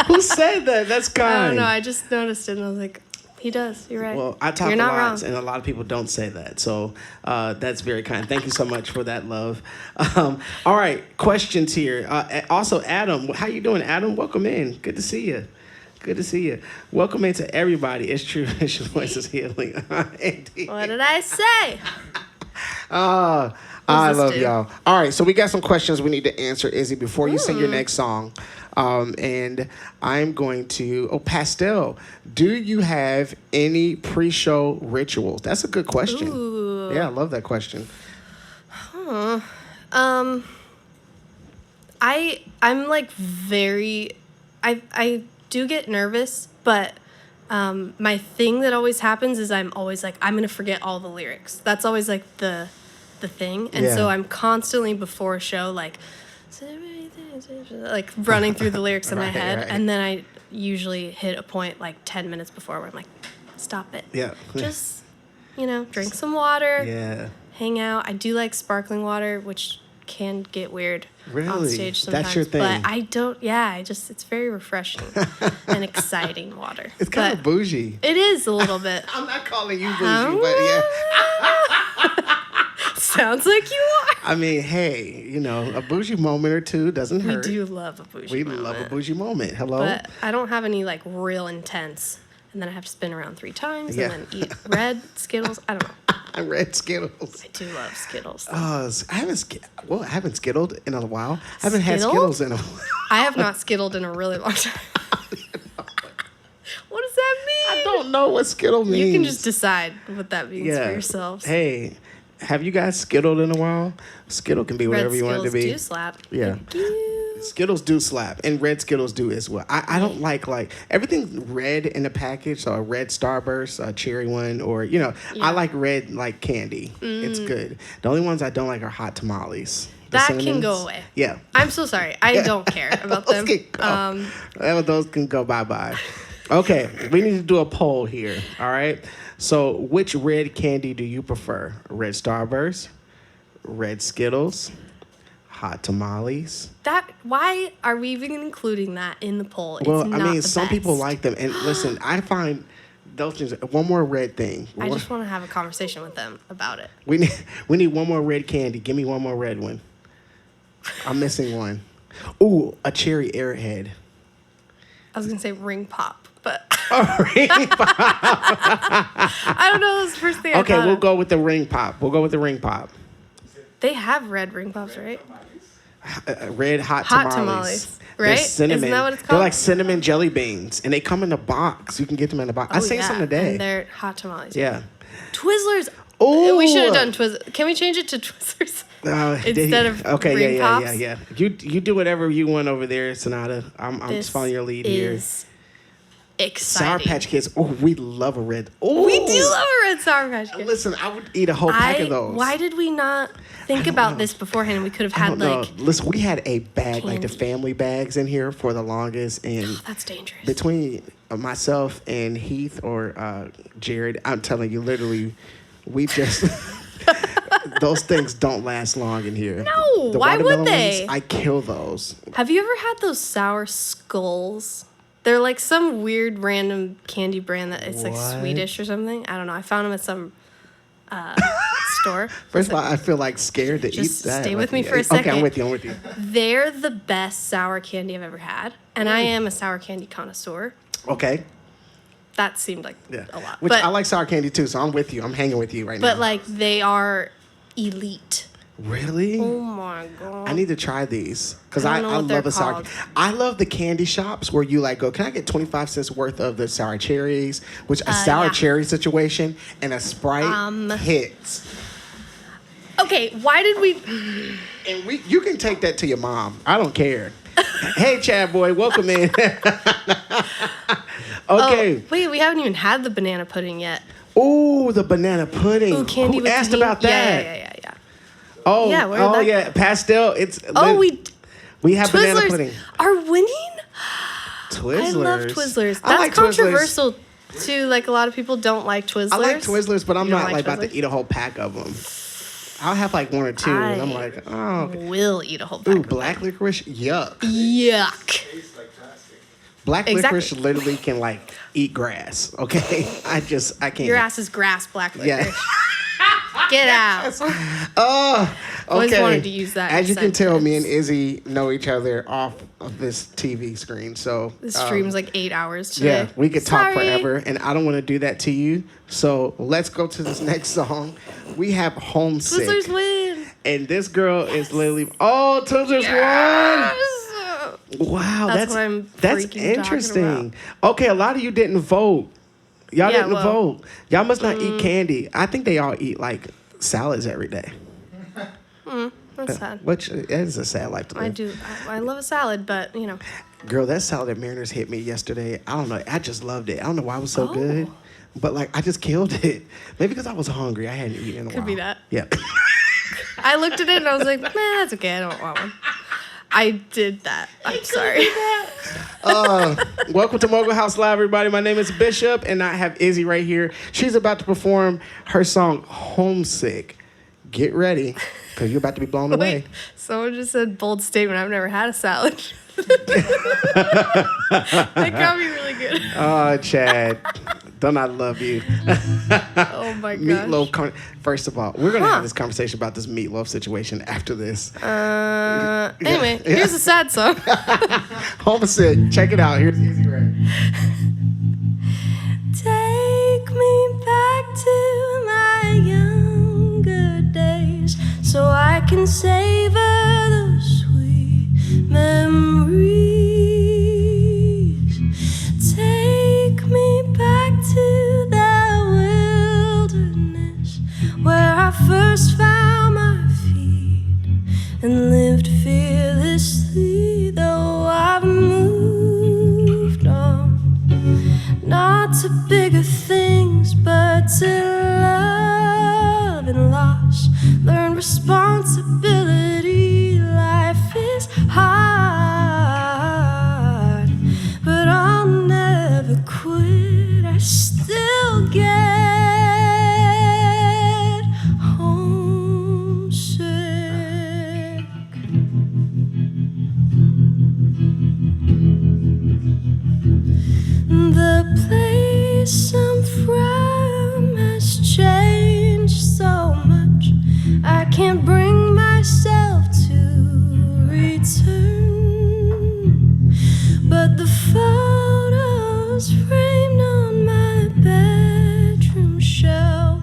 Who said that? That's kind. I don't know. I just noticed it, and I was like, he does. You're right. Well, I talk You're a not lot, wrong. and a lot of people don't say that. So that's very kind. Thank you so much for that love. All right, questions here. Also, Adam, how you doing, Adam? Welcome in. Good to see you. Good to see you. Welcome into everybody. It's true. It's your voice is healing. Indeed. What did I say? I love y'all. All right, so we got some questions we need to answer, Izzy, before you sing your next song. And I'm going to... Pastel, do you have any pre-show rituals? That's a good question. Ooh. Yeah, I love that question. I'm like very... I do get nervous, but my thing that always happens is I'm always like, I'm going to forget all the lyrics. That's always like the thing. And so I'm constantly before a show like running through the lyrics in my head. Right. And then I usually hit a point like 10 minutes before where I'm like, stop it. Yeah. Just, drink some water. Yeah. Hang out. I do like sparkling water, which can get weird Really? on stage sometimes. That's your thing. But I don't, it's very refreshing and exciting water. It's kind of bougie. It is a little bit. I'm not calling you bougie, but yeah. Sounds like you are. I mean, hey, a bougie moment or two doesn't hurt. We do love a bougie moment. We love a bougie moment. Hello? But I don't have any like real intense. And then I have to spin around 3 times and then eat red Skittles. I don't know. Red Skittles. I do love Skittles. I haven't skittled in a while. I haven't had Skittles in a while. I have not skittled in a really long time. What does that mean? I don't know what Skittle means. You can just decide what that means for yourselves. Hey, have you guys skittled in a while? Skittle can be whatever you want it to be. Skittles do slap. Yeah. Skittles do slap, and red Skittles do as well. I don't like everything red in the package, so a red Starburst, a cherry one, or I like red like candy. It's good. The only ones I don't like are hot tamales. That can go away. Yeah. I'm so sorry. I don't care about them. Those can go bye-bye. Okay, we need to do a poll here, all right? So which red candy do you prefer? Red Starburst, red Skittles, hot tamales? Why are we even including that in the poll? Well, it's not some people like them. And listen, I find those things, one more red thing. I just want to have a conversation with them about it. We need one more red candy. Give me one more red one. I'm missing one. Ooh, a cherry airhead. I was going to say ring pop, but Ring pop. I don't know. That's the first thing I thought we'll of. go with the ring pop. They have red ring pops, right? Red hot tamales. Right? They're cinnamon. Isn't that what it's They're called? like cinnamon jelly beans, and they come in a box. You can get them in a box. I sang some today. And they're hot tamales. Yeah. Twizzlers. Ooh. We should have done Twizzlers. Can we change it to Twizzlers instead of ring pops? Yeah. You do whatever you want over there, Sonata. I'm just following your lead here. Is exciting. Sour Patch Kids. Oh, we love a red. Oh, We do love a red Sour Patch Kid. Listen, I would eat a whole pack of those. Why did we not think about this beforehand? We could have had Listen, we had a bag, like the candy. family bags in here for the longest, and That's dangerous. between myself and Heath or Jared, I'm telling you, literally, we just those things don't last long in here. No, The why would watermelon they? ones, I kill those. Have you ever had those sour skulls? They're like some weird random candy brand that it's like What? Swedish or something. I don't know. I found them at some store. First of all, I feel like scared to eat Just that. stay with me for a Okay, second. I'm with you. They're the best sour candy I've ever had, and I am a sour candy connoisseur. Okay. That seemed like Yeah. a lot, Which but I like sour candy too, so I'm with you. I'm hanging with you right now. but like they are elite. Really? Oh my god! I need to try these because I I don't know what they're love a sour. called. I love the candy shops where you like go. Can I get 25 cents worth of the sour cherries? Which a sour yeah. cherry situation and a Sprite hits. Okay, why did we? And you can take that to your mom. I don't care. Hey, Chad boy, welcome in. Okay. Oh, wait, we haven't even had the banana pudding yet. Ooh, the banana pudding. Ooh, candy Who with asked tahini. about that? Yeah. Oh, Yeah, where did that yeah, pastel. It's we have banana Twizzlers pudding. are winning. Twizzlers. I love Twizzlers. I That's like Twizzlers. controversial too. Like a lot of people don't like Twizzlers. I like Twizzlers, but I'm You don't not like about Twizzlers? to eat a whole pack of them. I'll have like one or two, and I'm like, oh, okay. Will eat a whole pack. Ooh, of black licorice, yuck. Yuck. Black Exactly. licorice literally can like eat grass. Okay, I can't. Your ass is grass, black licorice. Yeah. Get out. Oh, Always okay. wanted to use that As you can tell, me and sentence. Izzy know each other off of this TV screen. So This stream's like 8 hours today. yeah, we could talk Sorry. forever, and I don't want to do that to you. So let's go to this next song. We have Homesick. Twizzlers win. And this girl is literally, Twizzlers Yes. won. Wow, That's what I'm that's freaking talking interesting. Okay, a lot of you didn't vote. Y'all Yeah, didn't well, vote. Y'all must not eat candy. I think they all eat like salads every day. That's sad. Which is a sad life to live. I do. I love a salad, but you know. Girl, that salad at Mariners hit me yesterday. I don't know. I just loved it. I don't know why it was so good. But like I just killed it. Maybe because I was hungry. I hadn't eaten in a while. Could be that. Yeah. I looked at it and I was like, man, that's okay. I don't want one. I did that. I'm sorry. Welcome to Mogul House Live, everybody. My name is Bishop, and I have Izzy right here. She's about to perform her song "Homesick." Get ready, because you're about to be blown away. Wait, someone just said bold statement. I've never had a salad. That got me really good. Oh, Chad, don't I love you? Oh my gosh. Meatloaf. First of all, we're gonna have this conversation about this meatloaf situation after this. Anyway, here's a sad song. Homesick. Check it out. Here's Izzy Ray. Take me back to my young can savor those sweet memories. Take me back to that wilderness where I first found my feet and lived fearlessly. Though I've moved on, not to bigger things, but to love and loss. Learn responsibility. Life is hard, but I'll never quit. I still get homesick. The place I'm from has changed so much. I can't bring myself to return, but the photos framed on my bedroom shelf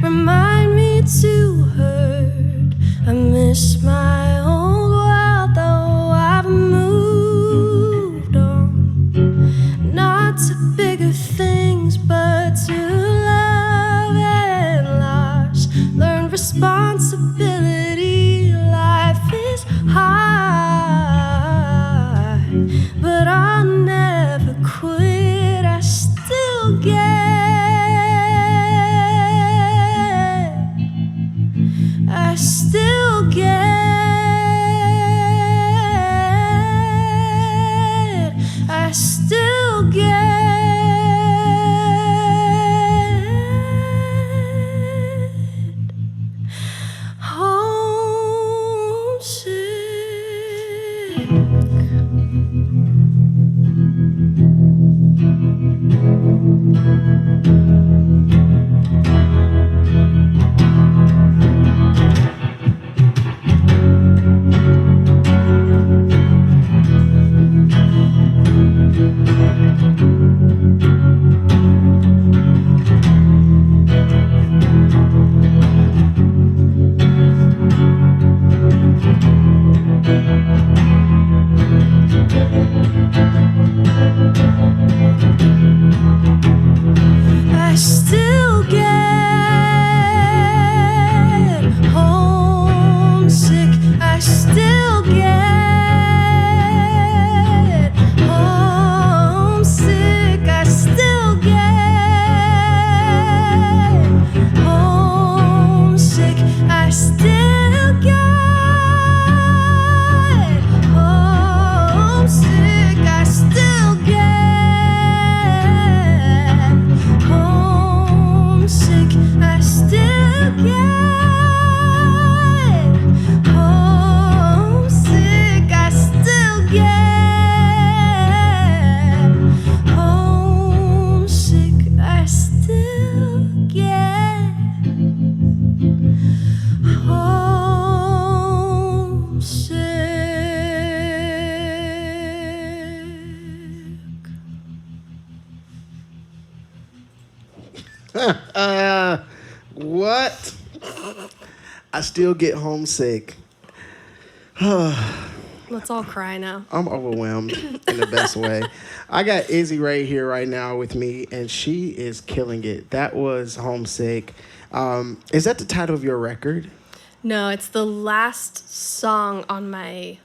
remind me to hurt. I miss my old world, though I've moved on, not to bigger things, but to love and loss. Learn responsibility. Life is hard, but I'll never quit. I still I still I still homesick. I still get homesick. I still get homesick. I still get homesick. I still get homesick. I still get homesick. I still get homesick. I still get homesick. I still get homesick. What? I still get homesick. Let's all cry now. I'm overwhelmed in the best way. I got Izzy Ray here right now with me, and she is killing it. That was Homesick. Is that the title of your record? No, it's the last song on my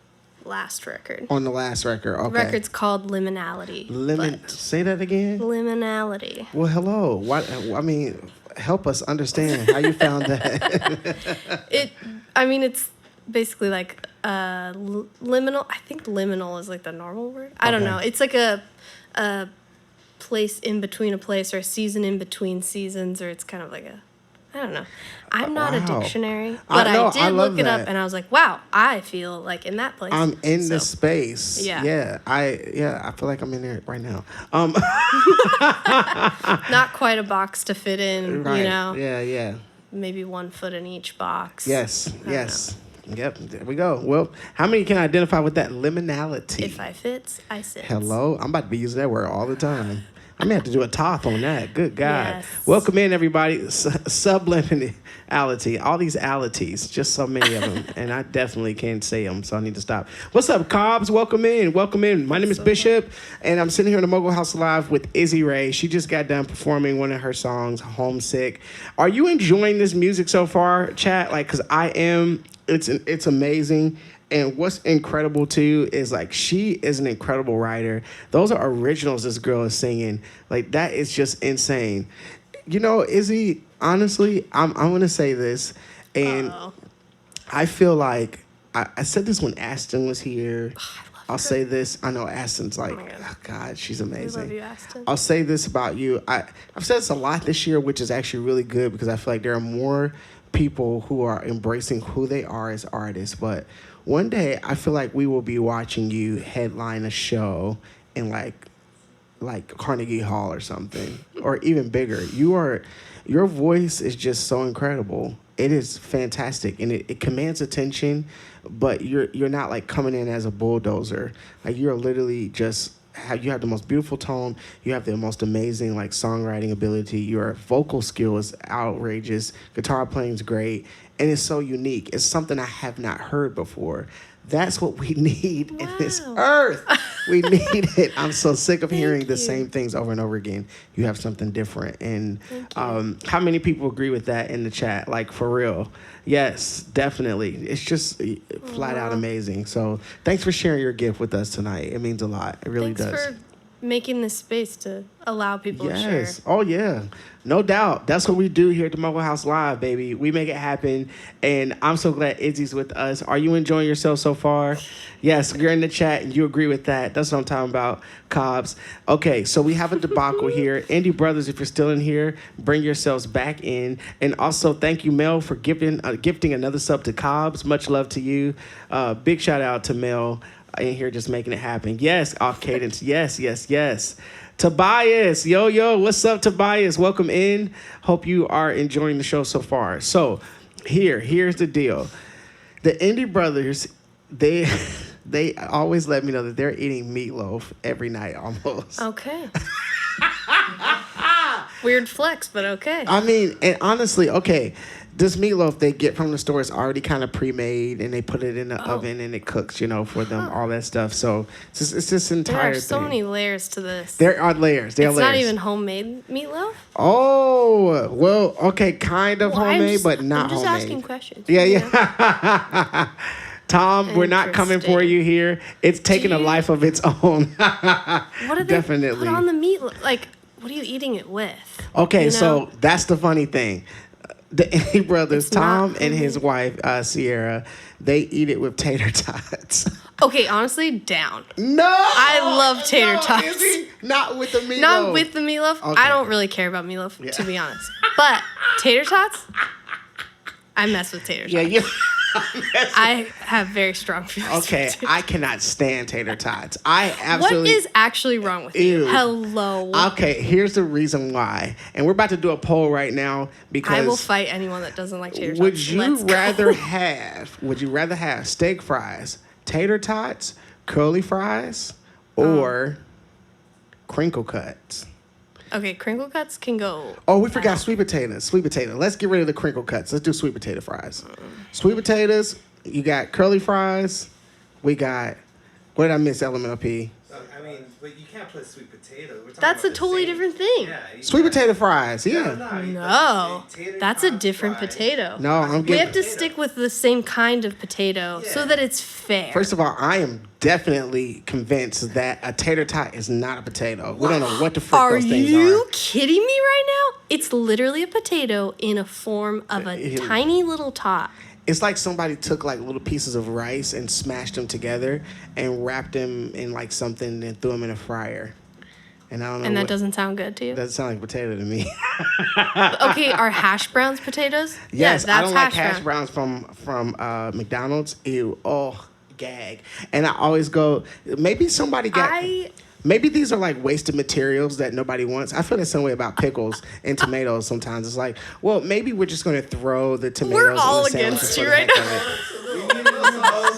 last record. On the last record, okay. The record's called Liminality. Say that again? Liminality. Well, hello. What? I mean, help us understand how you found that. It's basically like liminal. I think liminal is like the normal word. I don't know. It's like a place in between a place, or a season in between seasons, or it's kind of like a, I don't know. I'm not a dictionary, but I did look it up, and I was like, wow, I feel like in that place. I'm in this space. Yeah. I feel like I'm in there right now. Not quite a box to fit in, right. you know? Yeah. Maybe 1 foot in each box. Yes. Yep, there we go. Well, how many can identify with that liminality? If I fits, I sit. Hello? I'm about to be using that word all the time. I may have to do a Toth on that. Good God. Yes. Welcome in, everybody. Subliminality. All these alities. Just so many of them. And I definitely can't say them, so I need to stop. What's up, Cobbs? Welcome in. Welcome in. My name is Bishop, and I'm sitting here in the Mogul House Live with Izzy Ray. She just got done performing one of her songs, Homesick. Are you enjoying this music so far, chat? Like, because I am. It's amazing. And what's incredible, too, is, like, she is an incredible writer. Those are originals this girl is singing. Like, that is just insane. You know, Izzy, honestly, I'm going to say this. And I feel like, I said this when Aston was here. I'll say this. I know Aston's like, oh God, she's amazing. I love you, Aston. I'll say this about you. I've said this a lot this year, which is actually really good because I feel like there are more people who are embracing who they are as artists. But one day, I feel like we will be watching you headline a show in like Carnegie Hall or something, or even bigger. Your voice is just so incredible. It is fantastic, and it commands attention, but you're not like coming in as a bulldozer. Like you're literally just you have the most beautiful tone. You have the most amazing like songwriting ability. Your vocal skill is outrageous. Guitar playing is great, and it's so unique. It's something I have not heard before. That's what we need in this earth. We need it. I'm so sick of hearing the same things over and over again. You have something different. And how many people agree with that in the chat? Like, for real. Yes, definitely. It's just flat out amazing. So thanks for sharing your gift with us tonight. It means a lot. It really does. Thanks for making this space to allow people to share. Yes. Oh, yeah. No doubt. That's what we do here at the Mogul House Live, baby. We make it happen. And I'm so glad Izzy's with us. Are you enjoying yourself so far? Yes, you're in the chat and you agree with that. That's what I'm talking about, Cobbs. Okay, so we have a debacle here. Indie Brothers, if you're still in here, bring yourselves back in. And also, thank you, Mel, for gifting another sub to Cobbs. Much love to you. Big shout out to Mel in here just making it happen. Yes, off cadence. Yes, yes, yes. Tobias, yo, what's up, Tobias? Welcome in. Hope you are enjoying the show so far. So here's the deal. The Indie Brothers, they always let me know that they're eating meatloaf every night almost. Okay. Weird flex, but okay. I mean, and honestly, okay, this meatloaf they get from the store is already kind of pre-made, and they put it in the oven and it cooks, for them, all that stuff. So it's this entire There are so thing. many layers to this. There are layers. It's not even homemade meatloaf? Oh, well, okay, kind of homemade, but not I'm just homemade. asking questions. Yeah. Tom, we're not coming for you here. It's taking a life of its own. What did Definitely. they put on the meatloaf? Like, what are you eating it with? Okay, so that's the funny thing. The Indie Brothers, Tom and his wife, Sierra, they eat it with tater tots. Okay, honestly, down. No! I love tater tots. Not with the meatloaf. Not with the meatloaf. Okay. I don't really care about meatloaf, to be honest. But tater tots, I mess with tater tots. Yeah, you... I have very strong feelings. Okay, I cannot stand tater tots. I absolutely... What is actually wrong with you? Hello. Okay, here's the reason why. And we're about to do a poll right now because... I will fight anyone that doesn't like tater tots. Would you rather have steak fries, tater tots, curly fries, or crinkle cuts? Okay, crinkle cuts can go. Oh, we forgot sweet potatoes. Sweet potato. Let's get rid of the crinkle cuts. Let's do sweet potato fries. Sweet potatoes. You got curly fries. We got. What did I miss? Elemental P. I mean, but you can't put sweet potato. That's a totally different thing. Yeah, Sweet potato fries. Yeah. No, that's a different potato. No, I'm We getting. have to stick with the same kind of potato so that it's fair. First of all, I am definitely convinced that a tater tot is not a potato. We don't know what the frick those things are. Are you kidding me right now? It's literally a potato in a form of a tiny little tot. It's like somebody took like little pieces of rice and smashed them together and wrapped them in like something and threw them in a fryer. And I don't know. And that doesn't sound good to you? Doesn't sound like potato to me. Okay, are hash browns potatoes? Yes, yeah, I that's don't like hash browns from McDonald's. Ew, oh, gag. And I always go, maybe somebody got... Maybe these are like wasted materials that nobody wants. I feel the same way about pickles and tomatoes sometimes. It's like, well, maybe we're just going to throw the tomatoes. We're all in the against sandwich you for right the now.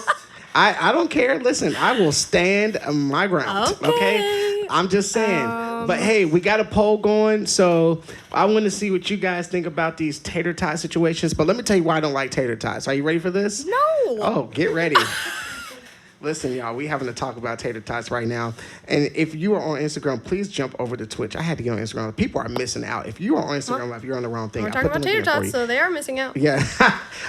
I don't care. Listen, I will stand my ground. Okay? I'm just saying. But hey, we got a poll going, so I want to see what you guys think about these tater tot situations. But let me tell you why I don't like tater tots. Are you ready for this? No. Oh, get ready. Listen, y'all, we having to talk about tater tots right now. And if you are on Instagram, please jump over to Twitch. I had to get on Instagram. People are missing out. If you are on Instagram Live, you're on the wrong thing. We're talking about tater tots, so they are missing out. Yeah.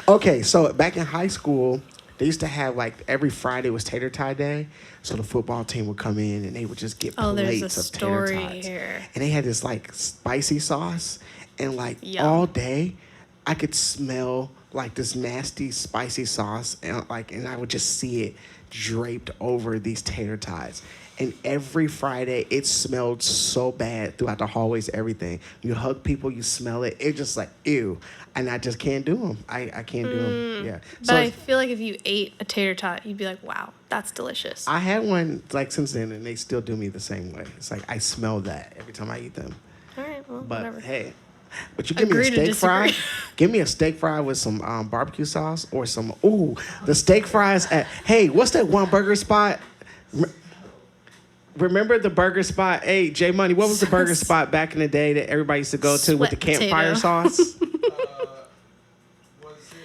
Okay, so back in high school, they used to have, like, every Friday was tater tot day. So the football team would come in and they would just get plates of tater tots. Here. And they had this, like, spicy sauce. And, like, Yum. all day, I could smell, like, this nasty spicy sauce. And I would just see it draped over these tater tots. And every Friday, it smelled so bad throughout the hallways, everything. You hug people, you smell it. It's just like, ew. And I just can't do them. I can't do them. Yeah. But I feel like if you ate a tater tot, you'd be like, wow, that's delicious. I had one, like, since then, and they still do me the same way. It's like, I smell that every time I eat them. All right, well, But, whatever. hey. But you give me a steak fry. Give me a steak fry with some barbecue sauce or some, the steak fries at, hey, what's that one burger spot? Remember the burger spot? Hey, J Money, what was the burger spot back in the day that everybody used to go to with the campfire sauce? Was it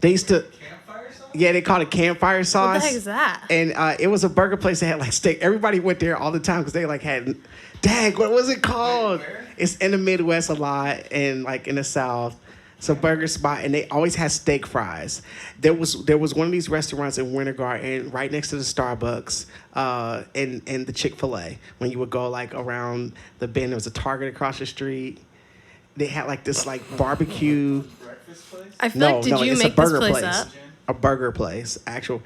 They used to, campfire sauce? yeah, they called it campfire sauce. What the heck is that? And it was a burger place that had like steak. Everybody went there all the time because they like had, dang, what was it called? Where? It's in the Midwest a lot and like in the South. It's a burger spot, and they always had steak fries. There was one of these restaurants in Winter Garden, right next to the Starbucks, and the Chick-fil-A. When you would go like around the bend, there was a Target across the street. They had like this like barbecue. Breakfast place? I feel like, did you it's make a burger this place place. up? A burger place, actual.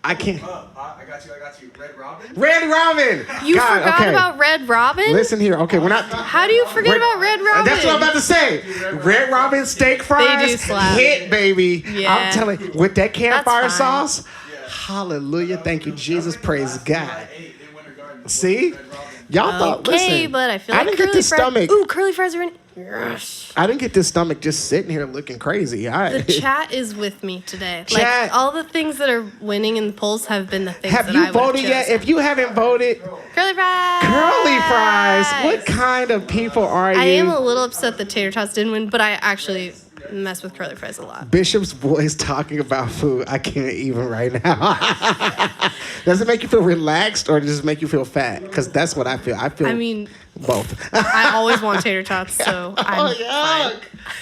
I can't. I got you. Red Robin? Red Robin. You God, forgot okay. about Red Robin? Listen here. Okay, we're not. How do you forget about Red Robin? That's what I'm about to say. Red Robin steak fries, They do slap. hit, baby. Yeah. I'm telling you, with that campfire That's fine. sauce, hallelujah. Thank you, Jesus. Praise God. See? Red Robin. Y'all thought, Okay, listen, but I feel I like didn't get curly this fries. stomach. Ooh, curly fries are in. Yes. I didn't get this stomach just sitting here looking crazy. The chat is with me today. Chat. Like all the things that are winning in the polls have been the things Have that you I would have voted yet? chosen. If you haven't voted, Curly fries. curly fries. What kind of people are you? I am a little upset that tater tots didn't win, but I actually mess with curly fries a lot. Bishop's voice talking about food. I can't even right now. Does it make you feel relaxed or does it make you feel fat? Because that's what I feel. I mean, both. I always want tater tots, so I'm fine.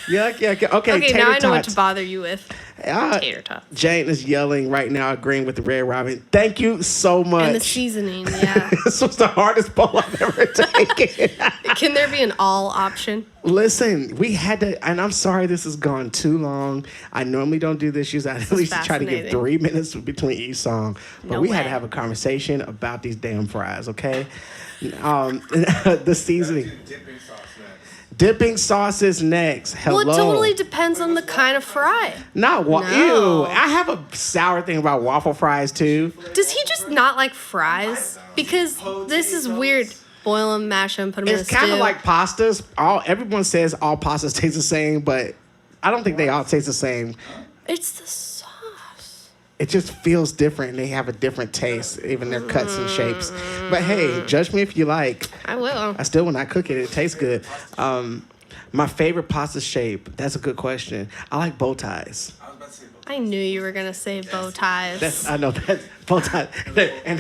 Yuck. Okay, Okay, tater now I know what tots. to bother you with. Tater tots. Jane is yelling right now, agreeing with the Red Robin. Thank you so much. And the seasoning, yeah. This was the hardest poll I've ever taken. Can there be an all option? Listen, we had to, and I'm sorry this has gone too long. I normally don't do this. Usually I at least try to give fascinating. 3 minutes between each song. But No we had to way. have a conversation about these damn fries, okay? The seasoning. Dipping sauce is next. Hello. Well, it totally depends on the kind of fry. Not No. Ew. I have a sour thing about waffle fries too. Does he just not like fries? Because this is weird. Boil them, mash them, put them in a It's stew. kind of like pastas. Everyone says all pastas taste the same, but I don't think they all taste the same. It's the sauce. It just feels different, and they have a different taste, even their cuts and shapes. But hey, judge me if you like. I will. I still, when I cook it, it tastes good. My favorite pasta shape, that's a good question. I like bow ties. I knew you were gonna say bow ties. I know that bow tie and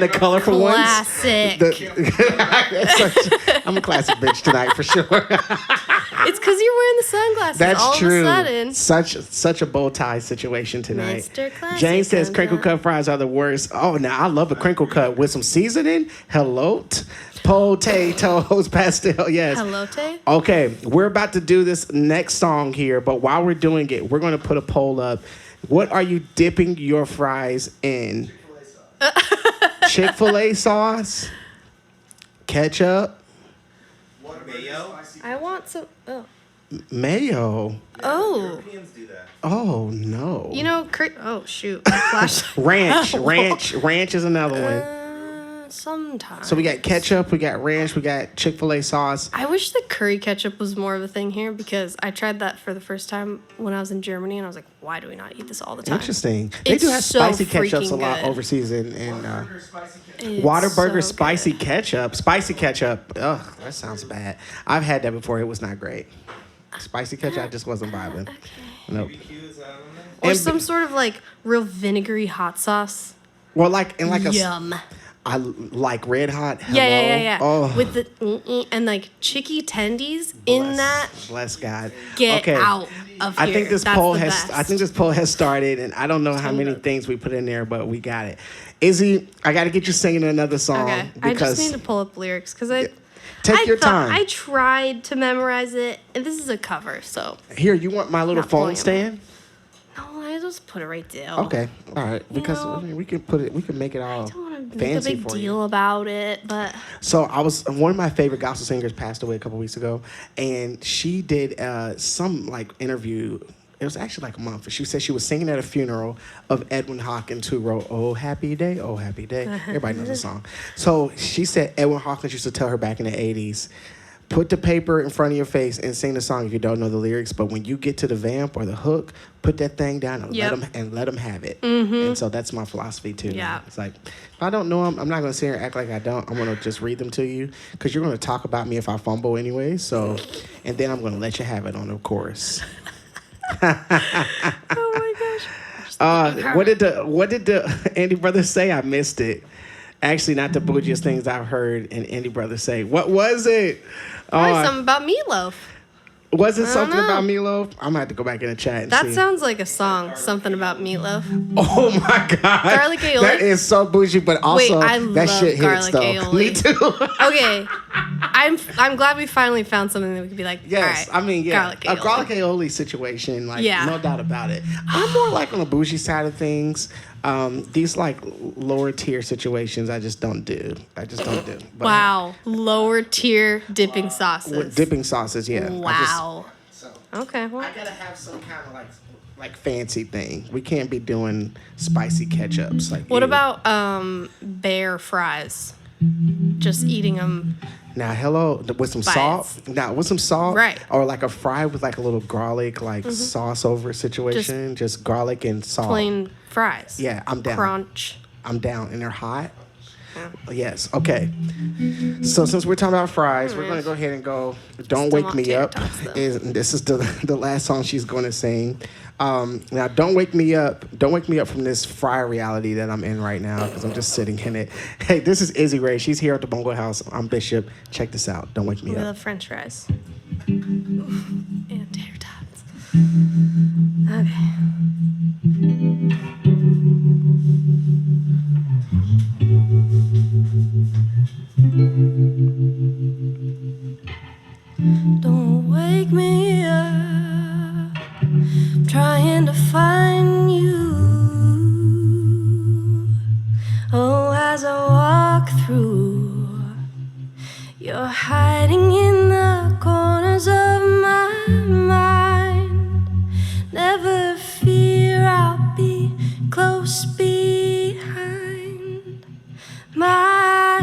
the colorful ones. Classic. I'm a classic bitch tonight for sure. It's because you're wearing the sunglasses. That's all true. Of a sudden. Such a bow tie situation tonight. Mr. Classic Jane says comes crinkle out. cut fries are the worst. Oh, now I love a crinkle cut with some seasoning. Hello. Potatoes, pastel, yes. Hello, Tay. Okay, we're about to do this next song here, but while we're doing it, we're going to put a poll up. What are you dipping your fries in? Chick-fil-A sauce? Ketchup? Mayo? I want some. Oh. Mayo? Oh. Europeans do that. Oh, no. You know, oh shoot! I flashed. Ranch is another one. Sometimes. So we got ketchup, we got ranch, we got Chick-fil-A sauce. I wish the curry ketchup was more of a thing here because I tried that for the first time when I was in Germany and I was like, why do we not eat this all the time? Interesting. They It's do have so spicy ketchups a freaking lot good. overseas and It's Whataburger so spicy good. ketchup. Spicy ketchup. Ugh, that sounds bad. I've had that before. It was not great. Spicy ketchup, I just wasn't vibing. Okay. Nope. Or And some sort of like real vinegary hot sauce. Well, like in like a Yum. I like Red Hot. Hello. Yeah. Oh, With the and like chicky tendies in that. Bless God. Get Okay. out of here. I think this That's poll the has. best. I think this poll has started, and I don't know how many things we put in there, but we got it. Izzy, I got to get you singing another song Okay. I because just need to pull up lyrics because I. take I your thought- time. I tried to memorize it, and this is a cover, so Here, you want my little Not phone pulling 'em. stand? no, I just put it right there. Okay, all right. Because know, I mean, we can put it. We can make it all I don't want to make a fancy big for you. deal about it, but So I was one of my favorite gospel singers passed away a couple weeks ago, and she did some like interview. It was actually like a month. She said she was singing at a funeral of Edwin Hawkins, who wrote "Oh Happy Day, Oh Happy Day." Everybody knows the song. So she said Edwin Hawkins used to tell her back in the '80s, put the paper in front of your face and sing the song if you don't know the lyrics. But when you get to the vamp or the hook, put that thing down and Yep. let them have it. And so that's my philosophy too. Yeah. It's like if I don't know them, I'm not gonna sit here and act like I don't. I'm gonna just read them to you because you're gonna talk about me if I fumble anyway. So, and then I'm gonna let you have it on the chorus. oh my gosh. What did the Andy Brothers say? I missed it. Actually, not the bougiest things I've heard an Andy Brothers say. What was it? Probably something about meatloaf. Was it something know. about meatloaf? I'm gonna have to go back in the chat and That see. sounds like a song. Something about meatloaf. Oh my god, Garlic aioli? That is so bougie, but also I that love shit hits garlic though. aioli. Me too. Okay, I'm glad we finally found something that we could be like. Yes, all right, I mean, yeah, garlic a aioli. garlic aioli situation, like, Yeah. no doubt about it. I'm more like on the bougie side of things. These like lower tier situations, I just don't do. But Wow, lower tier dipping sauces. with dipping sauces, yeah. Wow. Okay. Well, I gotta have some kind of like fancy thing. We can't be doing spicy ketchups. Like, what ew. about bear fries? Just eating them. Now, hello, with some salt. Now, with some salt, Right. Or like a fry with like a little garlic, like sauce over situation. Just garlic and salt. Plain fries. Yeah, I'm down. Crunch. I'm down, and they're hot. Yes. Okay. So since we're talking about fries, we're gonna go ahead and go. Don't Still wake want me tater up. tots, though. This is the last song she's going to sing. Now, don't wake me up. Don't wake me up from this fry reality that I'm in right now because I'm just sitting in it. Hey, this is Izzy Ray. She's here at the Mogul House. I'm Bishop. Check this out. Don't wake me We up. love French fries. And tater tots. Okay. Don't wake me up. I'm trying to find you. Oh, as I walk through, you're hiding in the corners of my mind. Never fear, I'll be close behind. My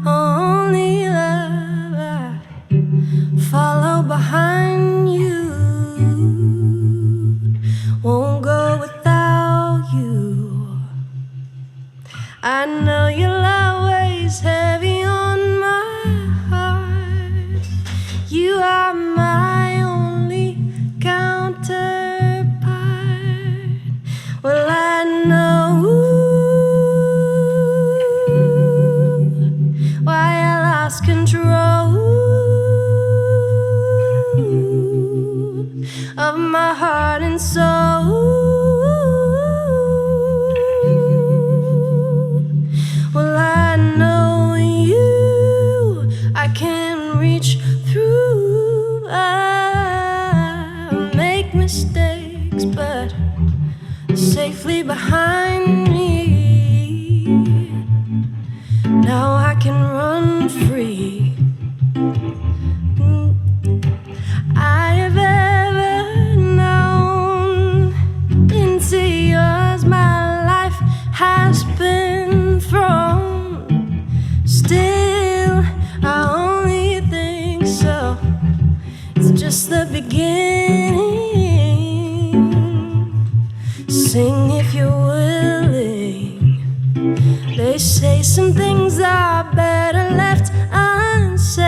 only love, I follow behind you. Won't go without you. I know your love weighs heavy on my heart. You are my only counterpart. Well, I know why I lost control of my heart and soul. Well, I know you, I can reach through. I make mistakes, but safely behind me. Now I can run free. I have ever known. Into yours, my life has been thrown. still, I only think so. It's just the beginning. Sing if you're willing. They say some things are better left unsaid.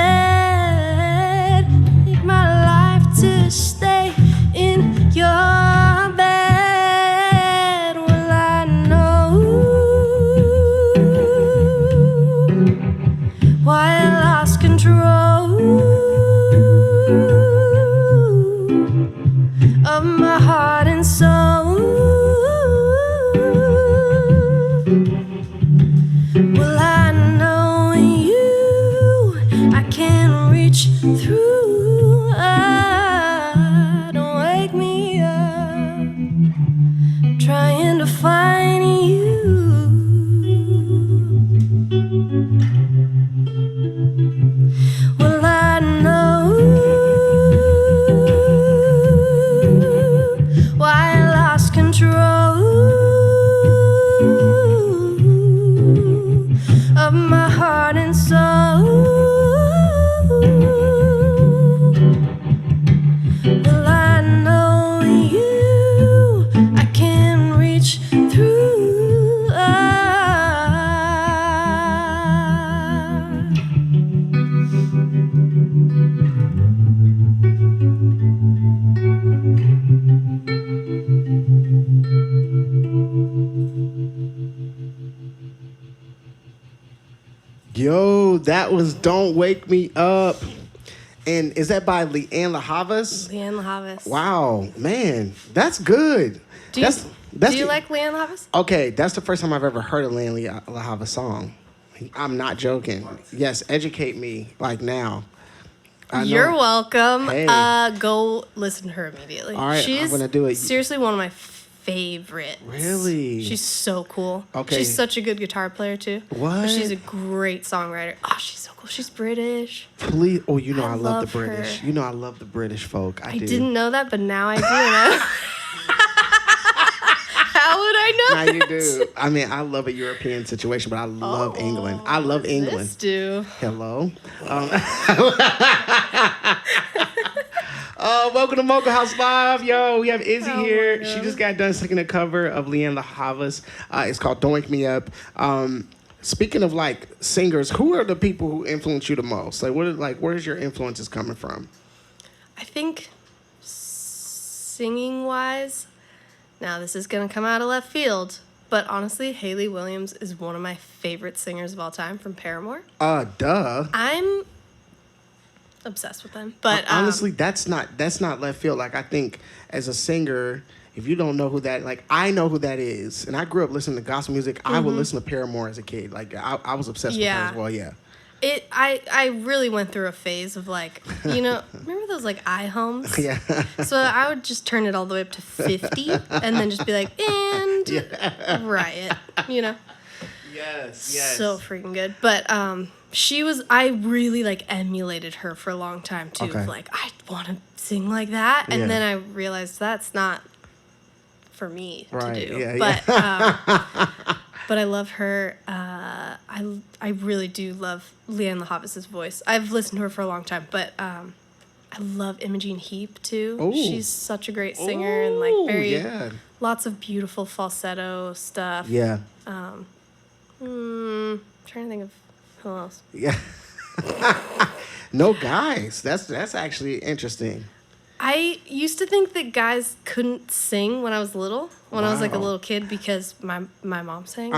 Need my life to stay in your bed. Will I know why I lost control of my heart and soul? Will I know you? I can reach through. Don't wake me up, trying to find you. Will I know why I lost control of my heart and soul? Will I know you? I can reach through. Yo, that was "Don't Wake Me Up," and is that by Leanne LaHavas? Leanne LaHavas. Wow, man, that's good. Do you, That's do you like Leanne LaHavas? Okay, that's the first time I've ever heard a Leanne LaHavas song. I'm not joking. Yes, educate me like now. I know. You're welcome. Hey. Go listen to her immediately. All right, She's I'm gonna do it. Seriously, one of my favorites. Really? She's so cool. Okay. She's such a good guitar player too. What? But she's a great songwriter. Oh, she's so cool. She's British. Please, oh, you know I love love the British. her. You know I love the British folk. I do. Didn't know that, but now I do. How would I know Now that? you do. I mean, I love a European situation, but I love England. I love England. This do. Hello. Welcome to Mogul House Live. Yo, we have Izzy here. She just got done singing a cover of Leanne LaHavas. It's called "Don't Wake Me Up." Speaking of like singers, who are the people who influence you the most? Where's your influences coming from? I think singing wise, now this is gonna come out of left field, but honestly, Hayley Williams is one of my favorite singers of all time from Paramore. Duh. I'm obsessed with them, but honestly, that's not left field. Like, I think as a singer, if you don't know who that, like, I know who that is, and I grew up listening to gospel music. I would listen to Paramore as a kid. Like, I was obsessed with her as well. Yeah. I really went through a phase of like, remember those like iHomes? Yeah. So I would just turn it all the way up to 50 and then just be like, and Riot, Yes. So freaking good. But I really like emulated her for a long time too. Okay. Like, I want to sing like that. And Yeah. then I realized that's not for me to do. Yeah, but but I love her. I really do love Leanne LaHavas' voice. I've listened to her for a long time, but I love Imogene Heap too. Ooh. She's such a great singer and like lots of beautiful falsetto stuff. Yeah. Trying to think of who else. Yeah. No guys. That's actually interesting. I used to think that guys couldn't sing when I was little, when I was like a little kid, because my mom sang.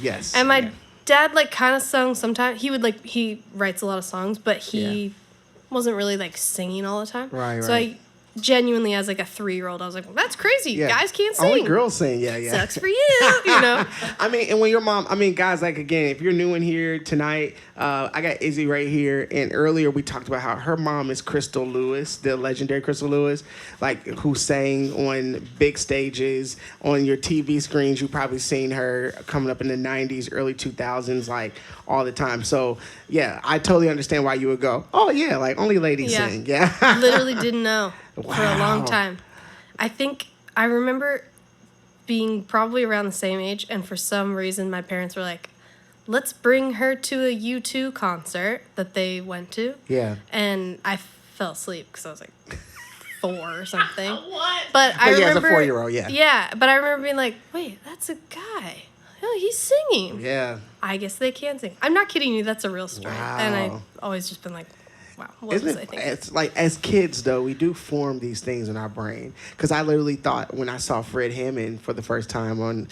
Yes. And my dad like kind of sung sometimes. He writes a lot of songs, but he wasn't really like singing all the time. Right. So I genuinely, as like a 3-year-old, I was like, well, that's crazy. Yeah. Guys can't sing. Only girls sing. Yeah. Sucks for you, I mean, and when your mom, guys, like, again, if you're new in here tonight, I got Izzy Ray here, and earlier we talked about how her mom is Crystal Lewis, the legendary Crystal Lewis, like, who sang on big stages, on your TV screens. You've probably seen her coming up in the 90s, early 2000s, like, all the time. So, yeah, I totally understand why you would go, oh, yeah, like, only ladies sing. Yeah. Literally didn't know for a long Wow. time. I remember being probably around the same age, and for some reason my parents were like, let's bring her to a U2 concert that they went to. Yeah. And I fell asleep because I was like 4 or something. What? But I remember, as a 4-year-old, yeah. Yeah, but I remember being like, wait, that's a guy. Oh, he's singing. Yeah. I guess they can sing. I'm not kidding you. That's a real story. Wow. And I've always just been like, wow, what was I thinking? It's like, as kids, though, we do form these things in our brain. Because I literally thought when I saw Fred Hammond for the first time and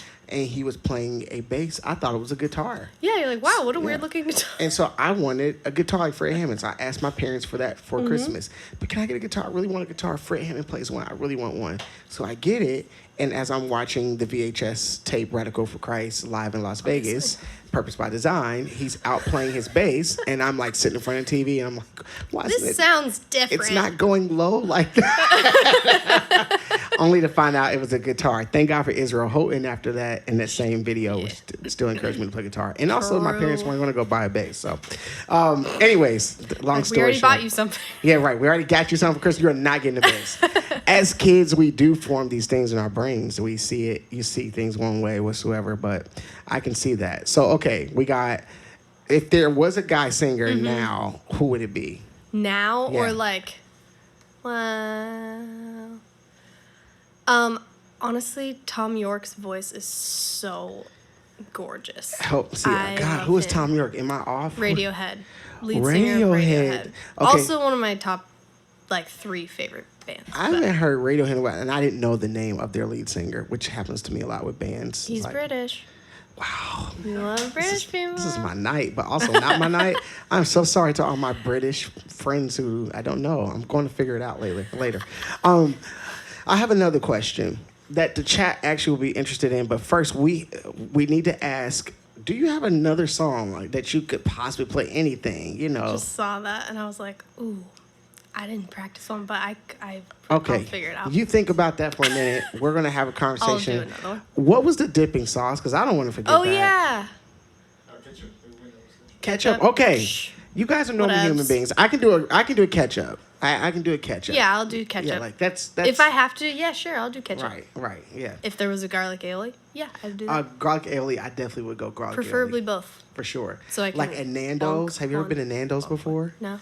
he was playing a bass, I thought it was a guitar. Yeah, you're like, wow, what a weird looking guitar. And so I wanted a guitar like Fred Hammond. So I asked my parents for that for Christmas. But can I get a guitar? I really want a guitar. Fred Hammond plays one. I really want one. So I get it. And as I'm watching the VHS tape Radical for Christ live in Las Vegas, Purpose by Design, he's out playing his bass. And I'm like sitting in front of the TV and I'm like, why is This sounds different. It's not going low like that. Only to find out it was a guitar. Thank God for Israel Houghton after that in that same video, which still encouraged me to play guitar. And also my parents weren't going to go buy a bass. So anyways, long story short. We already bought you something. Yeah, right. We already got you something for Christmas. You're not getting a bass. As kids, we do form these things in our brains. We see it. You see things one way whatsoever, but I can see that. So, okay, we got, if there was a guy singer now, who would it be? Now Yeah. or like, wow. Honestly, Tom York's voice is so gorgeous. Help see. I God, love who is him. Tom York? Am I off? Radiohead. Lead singer of Radiohead. Radiohead. Okay. Also one of my top, 3 favorite bands. I haven't heard Radiohead in a while, and I didn't know the name of their lead singer, which happens to me a lot with bands. He's Like, British. Wow. We love British people. This is my night, but also not my night. I'm so sorry to all my British friends who I don't know. I'm going to figure it out later. I have another question that the chat actually will be interested in, but first we need to ask, do you have another song that you could possibly play anything, Just saw that and I was like, ooh, I didn't practice one, but Okay. I'll figure it out. You think about that for a minute. We're going to have a conversation. I'll do another one. What was the dipping sauce? Because I don't want to forget Oh, that. yeah. Ketchup. Okay. Shh. You guys are normal Whatevs. human beings. I can do a ketchup. I can do a ketchup. Yeah, I'll do ketchup. Yeah, like that's If I have to, yeah, sure, I'll do ketchup. right, yeah. If there was a garlic aioli, yeah, I'd do that. Garlic aioli, I definitely would go garlic Preferably aioli. both. For sure. So I can like at Nando's. bonk Have you ever on- been to Nando's before? No.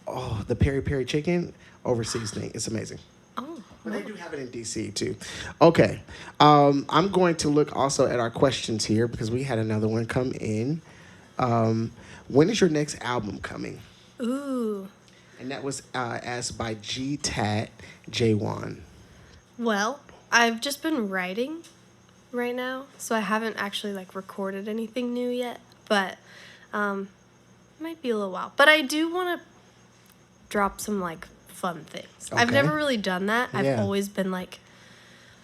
Oh, the peri peri chicken over seasoning. It's amazing. Oh. But they do have it in DC too. Okay. I'm going to look also at our questions here because we had another one come in. When is your next album coming? Ooh. And that was asked by G-Tat J1. Well, I've just been writing right now, so I haven't actually recorded anything new yet, but might be a little while. But I do want to drop some fun things. I've Okay. never really done that. Yeah. I've always been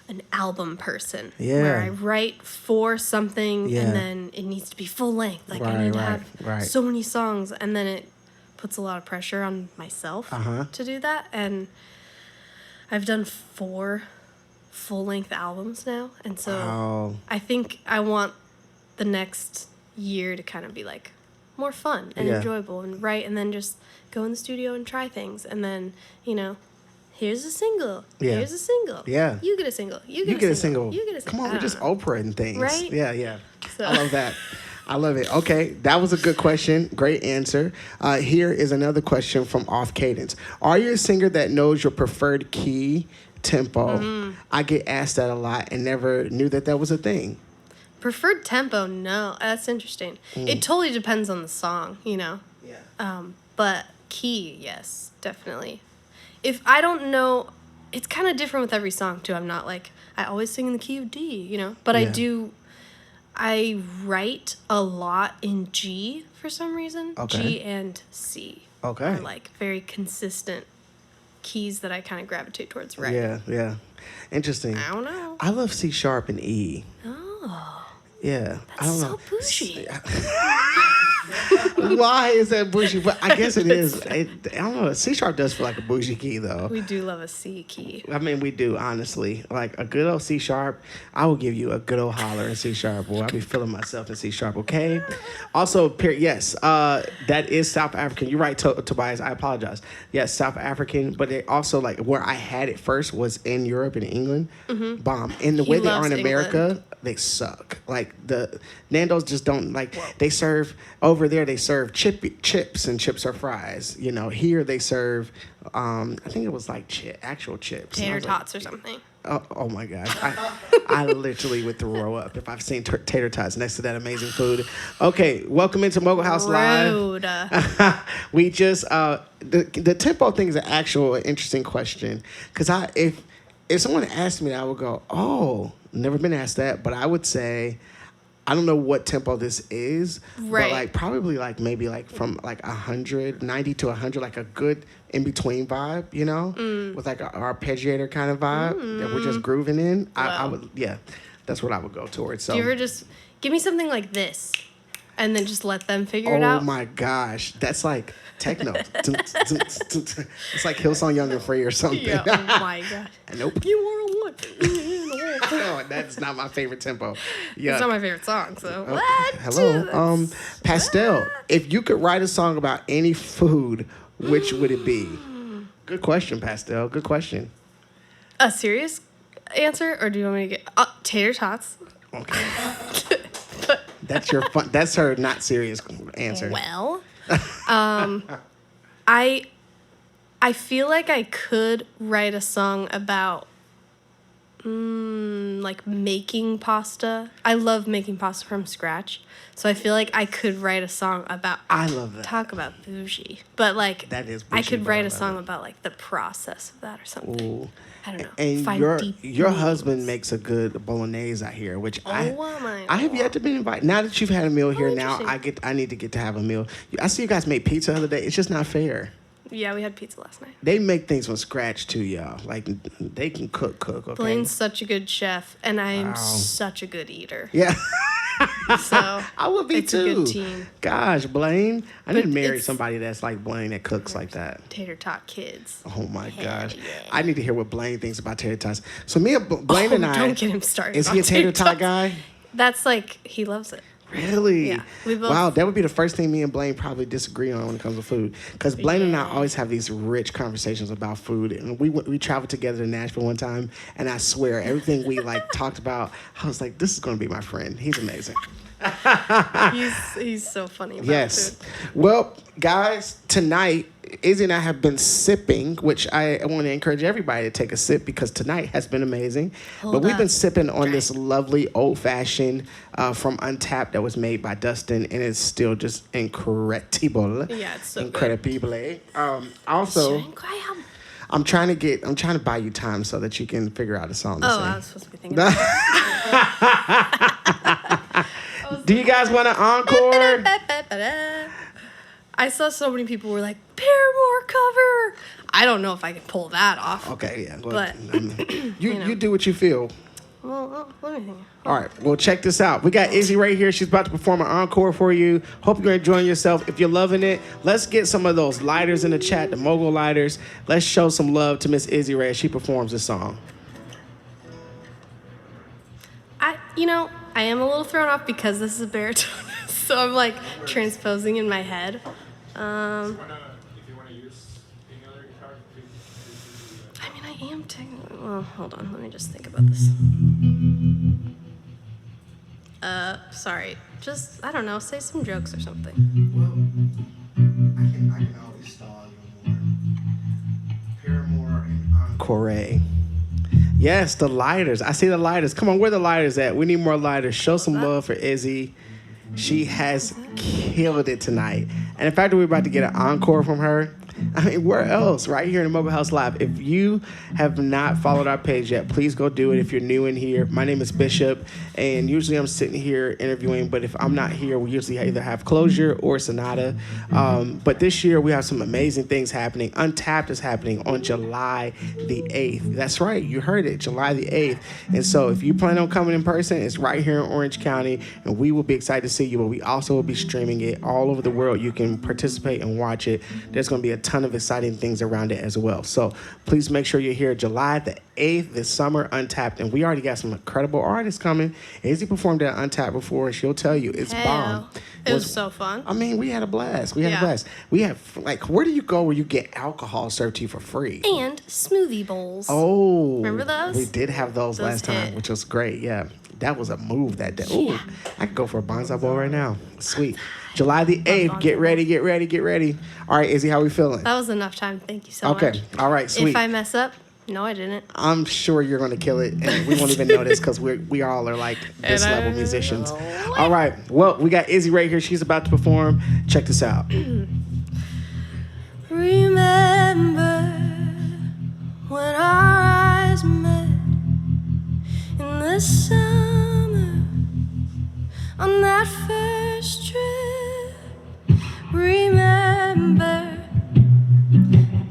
an album person. Yeah. Where I write for something Yeah. and then it needs to be full length. I Right, need to right, have right. so many songs, and then it puts a lot of pressure on myself to do that. And I've done 4 full-length albums now, and so Wow. I think I want the next year to kind of be more fun and Yeah. enjoyable and write, and then just go in the studio and try things, and then here's a single, Yeah. here's a single, Yeah. you get a single, you You get a single, you get a single. Come on, I we're don't just know. Oprah and things. Right? Yeah. So- I love that. I love it. Okay, that was a good question. Great answer. Here is another question from Off Cadence. Are you a singer that knows your preferred key, tempo? I get asked that a lot and never knew that was a thing. Preferred tempo? No, that's interesting. It totally depends on the song, Yeah. But key, yes, definitely. If I don't know, it's kind of different with every song too. I'm not I always sing in the key of D, but Yeah. I write a lot in G for some reason. Okay. G and C Okay. are very consistent keys that I kind of gravitate towards writing. Yeah. Interesting. I don't know. I love C sharp and E. Oh, Yeah. I that's don't so know. bougie. Why is that bougie? But I guess it is. I don't know. C sharp does feel like a bougie key, though. We do love a C key. I mean, we do, honestly. Like a good old C sharp, I will give you a good old holler in C sharp. Boy, I'll be feeling myself in C sharp, okay? Also, yes, that is South African. You're right, Tobias. I apologize. Yes, South African, but it also, like, where I had it first was in Europe and England. Mm-hmm. Bomb. And the way they are in America, they suck. Like, the Nando's just don't, like, they serve, over there, they serve chips, and chips are fries. You know, here they serve, I think it was like actual chips. Tater tots or something. Oh my gosh. I literally would throw up if I've seen tater tots next to that amazing food. Okay, welcome into Mogul House Live. We just, the tempo thing is an actual interesting question. Because if someone asked me that, I would go, oh, never been asked that. But I would say, I don't know what tempo this is. Right. But like probably like maybe like from like 90 to 100, like a good in-between vibe, you know? With like an arpeggiator kind of vibe that we're just grooving in. Wow. I would, yeah, that's what I would go towards. So, do you ever just give me something like this and then just let them figure it out? Oh my gosh. That's like techno. It's like Hillsong Young and Free or something. Yeah, oh my God. Nope. You are what? No, that's not my favorite tempo. Yeah. It's not my favorite song, so. Hello. Pastel, if you could write a song about any food, which would it be? Good question, Pastel. Good question. A serious answer, or do you want me to get tater tots? Okay. That's her not serious answer. Well, I feel like I could write a song about like making pasta. I love making pasta from scratch. So I feel like I could write a song about. I love that. Talk about bougie, but like that is bougie, I could write a song about like the process of that or something. Ooh. I don't know. And your husband makes a good bolognese, I hear, which I have yet to be invited. Now that you've had a meal here, now I need to get to have a meal. I see you guys make pizza the other day. It's just not fair. Yeah, we had pizza last night. They make things from scratch too, y'all. Like they can cook. Okay. Blaine's such a good chef, and I am such a good eater. Yeah. So I would be it's too. A good team. Gosh, Blaine, I didn't marry somebody that's like Blaine that cooks like that. Tater tot kids. Oh my gosh, yeah. I need to hear what Blaine thinks about tater tots. So me and Blaine and I. Don't get him started. Is he a tater tot guy? That's like he loves it. Really? Yeah. Wow, that would be the first thing me and Blaine probably disagree on when it comes to food. Because Blaine and I always have these rich conversations about food. And we traveled together to Nashville one time, and I swear, everything we like talked about, I was like, this is going to be my friend. He's amazing. He's so funny about yes. food. Well, guys, tonight, Izzy and I have been sipping, which I want to encourage everybody to take a sip because tonight has been amazing. But we've been sipping on this lovely old-fashioned from Untapped that was made by Dustin, and it's still just incredible. Yeah, it's so incredible. Also, I'm trying to buy you time so that you can figure out a song to sing. I was supposed to be thinking about that. Do you guys want an encore? I saw so many people were like, Paramore cover. I don't know if I can pull that off. Okay, yeah. Well, but you do what you feel. Well, let me think. All right, well, check this out. We got Izzy Ray here. She's about to perform an encore for you. Hope you're enjoying yourself. If you're loving it, let's get some of those lighters in the chat, the Mogul lighters. Let's show some love to Miss Izzy Ray as she performs this song. I am a little thrown off because this is a baritone, so I'm like transposing in my head. I am technically. Well, hold on. Let me just think about this. Sorry. Just, I don't know, say some jokes or something. Well, I can always stall you more. Paramore and Encore. Yes, the lighters. I see the lighters. Come on, where the lighters at? We need more lighters. Show some love for Izzy. She has killed it tonight. And the fact that we're about to get an encore from her, I mean, where else? Right here in the Mogul House Live. If you have not followed our page yet, please go do it. If you're new in here, my name is Bishop, and usually I'm sitting here interviewing, but if I'm not here, we usually either have Closure or Sonata. But this year, we have some amazing things happening. Untapped is happening on July the 8th. That's right. You heard it, July the 8th. And so if you plan on coming in person, it's right here in Orange County, and we will be excited to see you, but we also will be streaming it all over the world. You can participate and watch it. There's going to be a ton of exciting things around it as well. So please make sure you're here July the 8th this summer, Untapped. And we already got some incredible artists coming. Izzy performed at Untapped before, and she'll tell you it's bomb. It was so fun. I mean, we had a blast. We have, like, where do you go where you get alcohol served to you for free? And smoothie bowls. Oh. Remember those? We did have those last time, which was great. Yeah. That was a move that day. Ooh, I could go for a bonsai bowl right now. Sweet. July the 8th. Get ready, get ready, get ready. All right, Izzy, how we feeling? That was enough time. Thank you so much. Okay. All right, sweet. If I mess up, no, I didn't. I'm sure you're going to kill it, and we won't even notice because we all are like this level musicians. All right. Well, we got Izzy Ray here. She's about to perform. Check this out. Remember when our eyes met in the summer on that first trip. Remember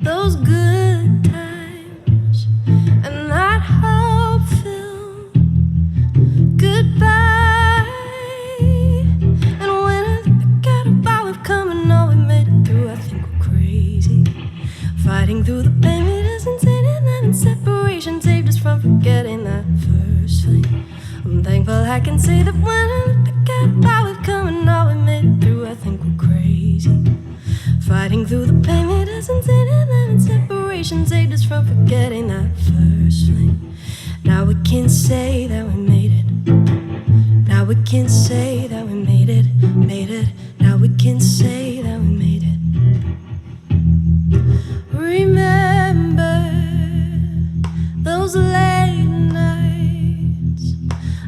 those good times and that hope-filled goodbye. And when I think about we've come and all we made it through, I think we're crazy. Fighting through the pain, it isn't saying that in separation saved us from forgetting that first flame. I'm thankful I can say that when I think about we've come and all we made it through, I think we're crazy. Fighting through the pain, it isn't saying that in separation saved us from forgetting that first flame. Now we can say that we made it. Now we can say that we made it, made it. Now we can say that we made it. Remember those late nights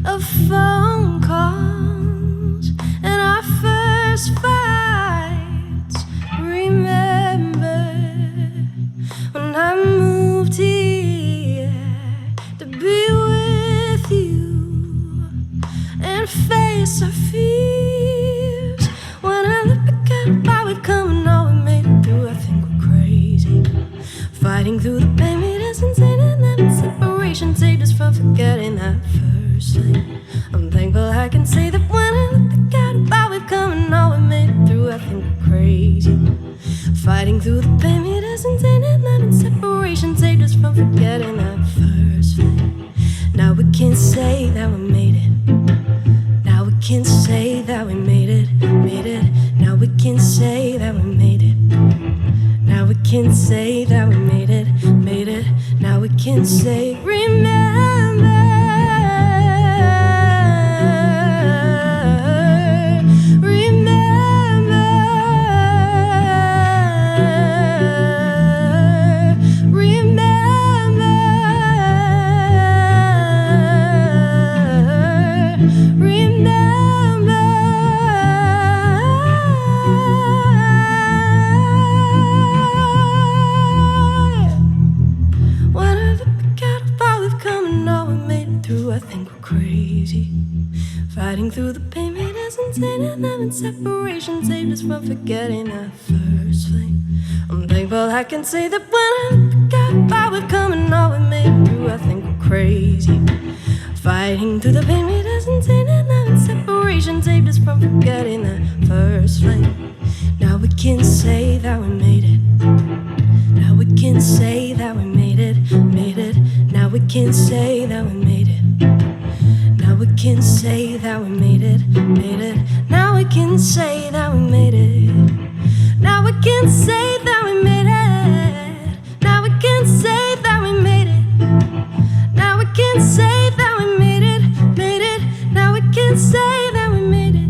of phone calls and our first fights. Remember when I moved here to be with you and face our fears. When I look back at how we've come and all we made it through, I think we're crazy. Fighting through the pain, it isn't saying that in separation saved us from forgetting that first flame. I'm thankful I can say that when I look back at how we've come and all we made it through, I think we're crazy. Fighting through the pain, it isn't saying that in separation saved us from forgetting that first flame. Now we can say that we made it. Now we can say that we made it, made it. Now we can say that we made it. Now we can say that we made it, made it. Now we can say, remember, remember, remember, remember. When I look back at how we've come and all we made it through, I think we're crazy. Fighting through the pain, it isn't saying that in separation saved us from forgetting that first flame. I'm thankful I can say that when I look back at how we've come and all we made it through, I think we're crazy. Fighting through the pain, it isn't saying that in separation saved us from forgetting that first flame. Now we can say that we made it. Now we can say that we made it, made it. Now we can say that we made it. Now we can say that we made it, made it. Now we can say that we made it. Now we can say that we made it. Now we can say that we made it. Now we can say that we made it, made it. Now we can say that we made it.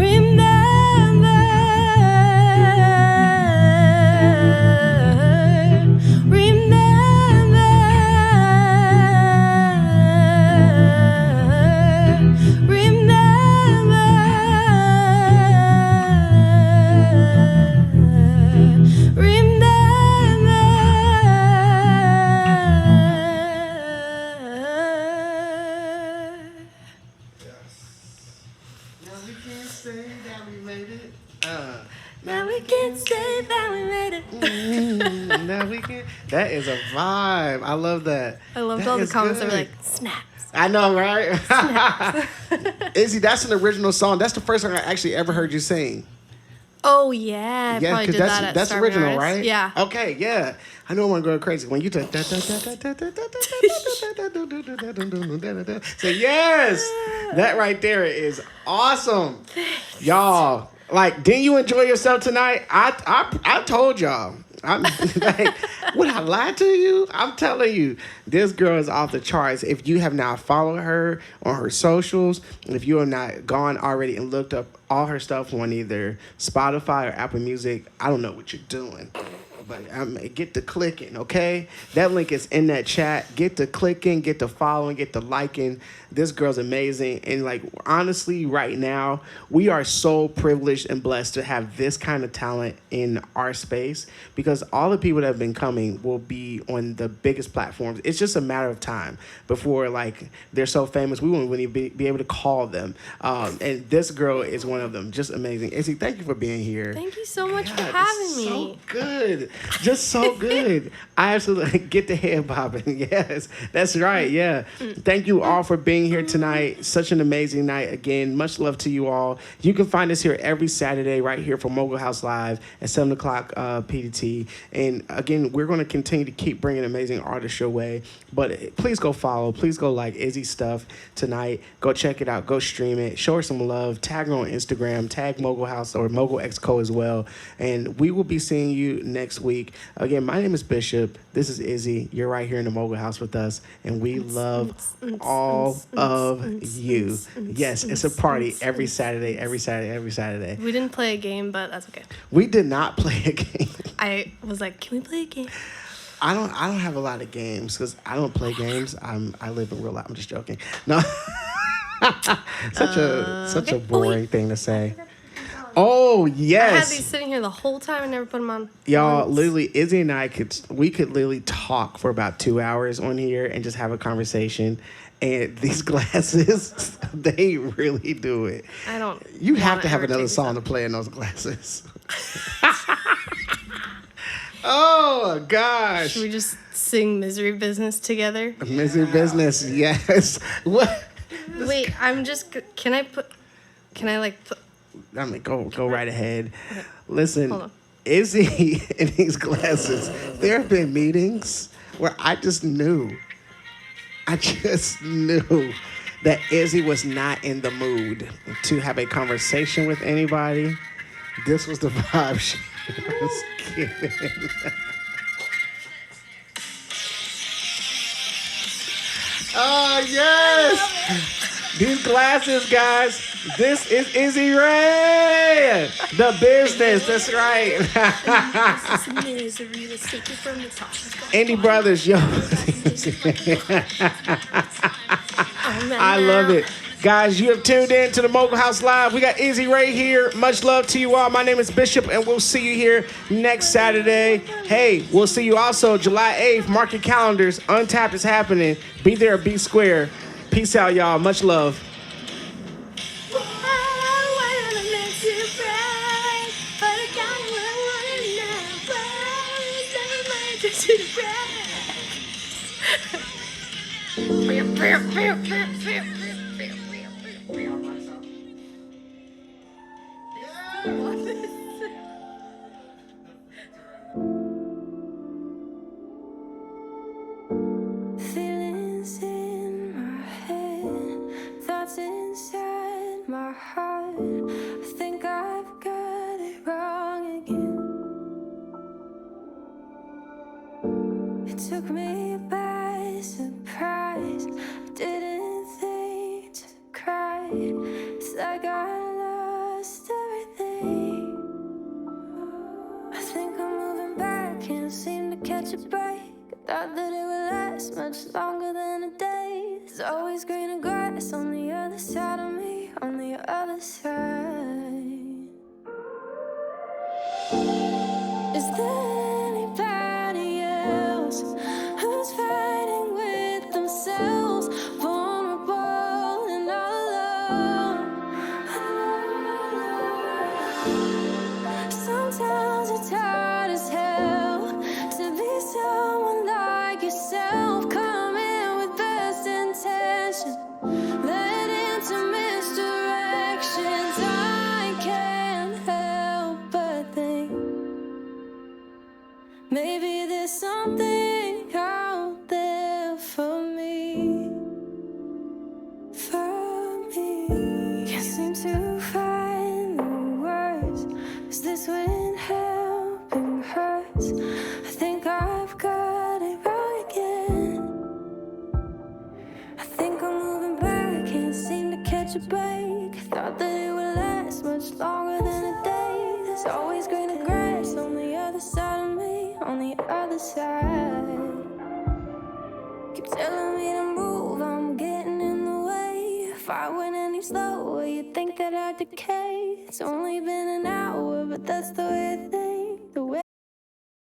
Remember tweaking. That is a vibe. I love that. I loved That all the is comments that were good. like, snaps. I know, right? Izzy, that's an original song. That's the first song I actually ever heard you sing. Oh, yeah. I probably did that at that's Starving original, Artist. right? Yeah. Okay, yeah. I know I'm gonna go crazy when you say yes. That right there is awesome, y'all. Like, didn't you enjoy yourself tonight? I told y'all. I'm like, would I lie to you? I'm telling you, this girl is off the charts. If you have not followed her on her socials, if you have not gone already and looked up all her stuff on either Spotify or Apple Music, I don't know what you're doing. But get to clicking, okay? That link is in that chat. Get to clicking, get to following, get to liking. This girl's amazing. And, like, honestly, right now, we are so privileged and blessed to have this kind of talent in our space because all the people that have been coming will be on the biggest platforms. It's just a matter of time before, like, they're so famous, we won't even be able to call them. And this girl is one of them. Just amazing. Izzy, thank you for being here. Thank you so much for having me. So good. Just so good. I absolutely get the head bobbing. Yes, that's right. Yeah. Thank you all for being here tonight. Such an amazing night. Again, much love to you all. You can find us here every Saturday right here for Mogul House Live at 7 o'clock PDT. And again, we're going to continue to keep bringing amazing artists your way. But please go follow. Please go like Izzy's stuff tonight. Go check it out. Go stream it. Show her some love. Tag her on Instagram. Tag Mogul House or Mogul XCO as well. And we will be seeing you next week. Again, my name is Bishop. This is Izzy. You're right here in the Mogul House with us. And we love all of you. Yes, it's a party every Saturday, every Saturday, every Saturday. We didn't play a game, but that's okay. We did not play a game. I was like, can we play a game? I don't have a lot of games because I don't play games. I live in real life. I'm just joking. No. such a boring thing to say. Oh, yes. I had these sitting here the whole time and never put them on. Y'all, literally, Izzy and I could literally talk for about 2 hours on here and just have a conversation. And these glasses, they really do it. I don't. You have to have another song to play in those glasses. Oh, gosh. Should we just sing Misery Business together? Misery Business, yes. What? Wait, can I put. I mean, go right ahead. Okay. Listen, Hold on. Izzy in these glasses, there have been meetings where I just knew that Izzy was not in the mood to have a conversation with anybody. This was the vibe she was giving. Oh, yes! These glasses, guys. This is Izzy Ray, the business. That's right. Indie Brothers, yo. I love it. Guys, you have tuned in to the Mogul House Live. We got Izzy Ray here. Much love to you all. My name is Bishop, and we'll see you here next Saturday. Hey, we'll see you also July 8th. Mark your calendars. Untapped is happening. Be there, be square. Peace out, y'all. Much love. Feelings in my head, thoughts inside my heart. I think I've got it wrong again. It took me by surprise. I didn't think to cry. It's like I lost everything. I think I'm moving back, can't seem to catch a break. Thought that it would last much longer than a day. There's always greener grass on the other side of me, on the other side. Is there anybody else who's fighting with themselves, vulnerable and all alone? Sometimes it's hard as hell to be so for me. Can't seem to find the words. Is this when helping hurts? I think I've got it wrong again. I think I'm moving back, can't seem to catch a break. Thought that it would last much longer than a day. There's always greener grass on the other side of me, on the other side. Keep telling me to move, I'm getting in the way. If I went any slower, you'd think that I'd decay. It's only been an hour, but that's the way it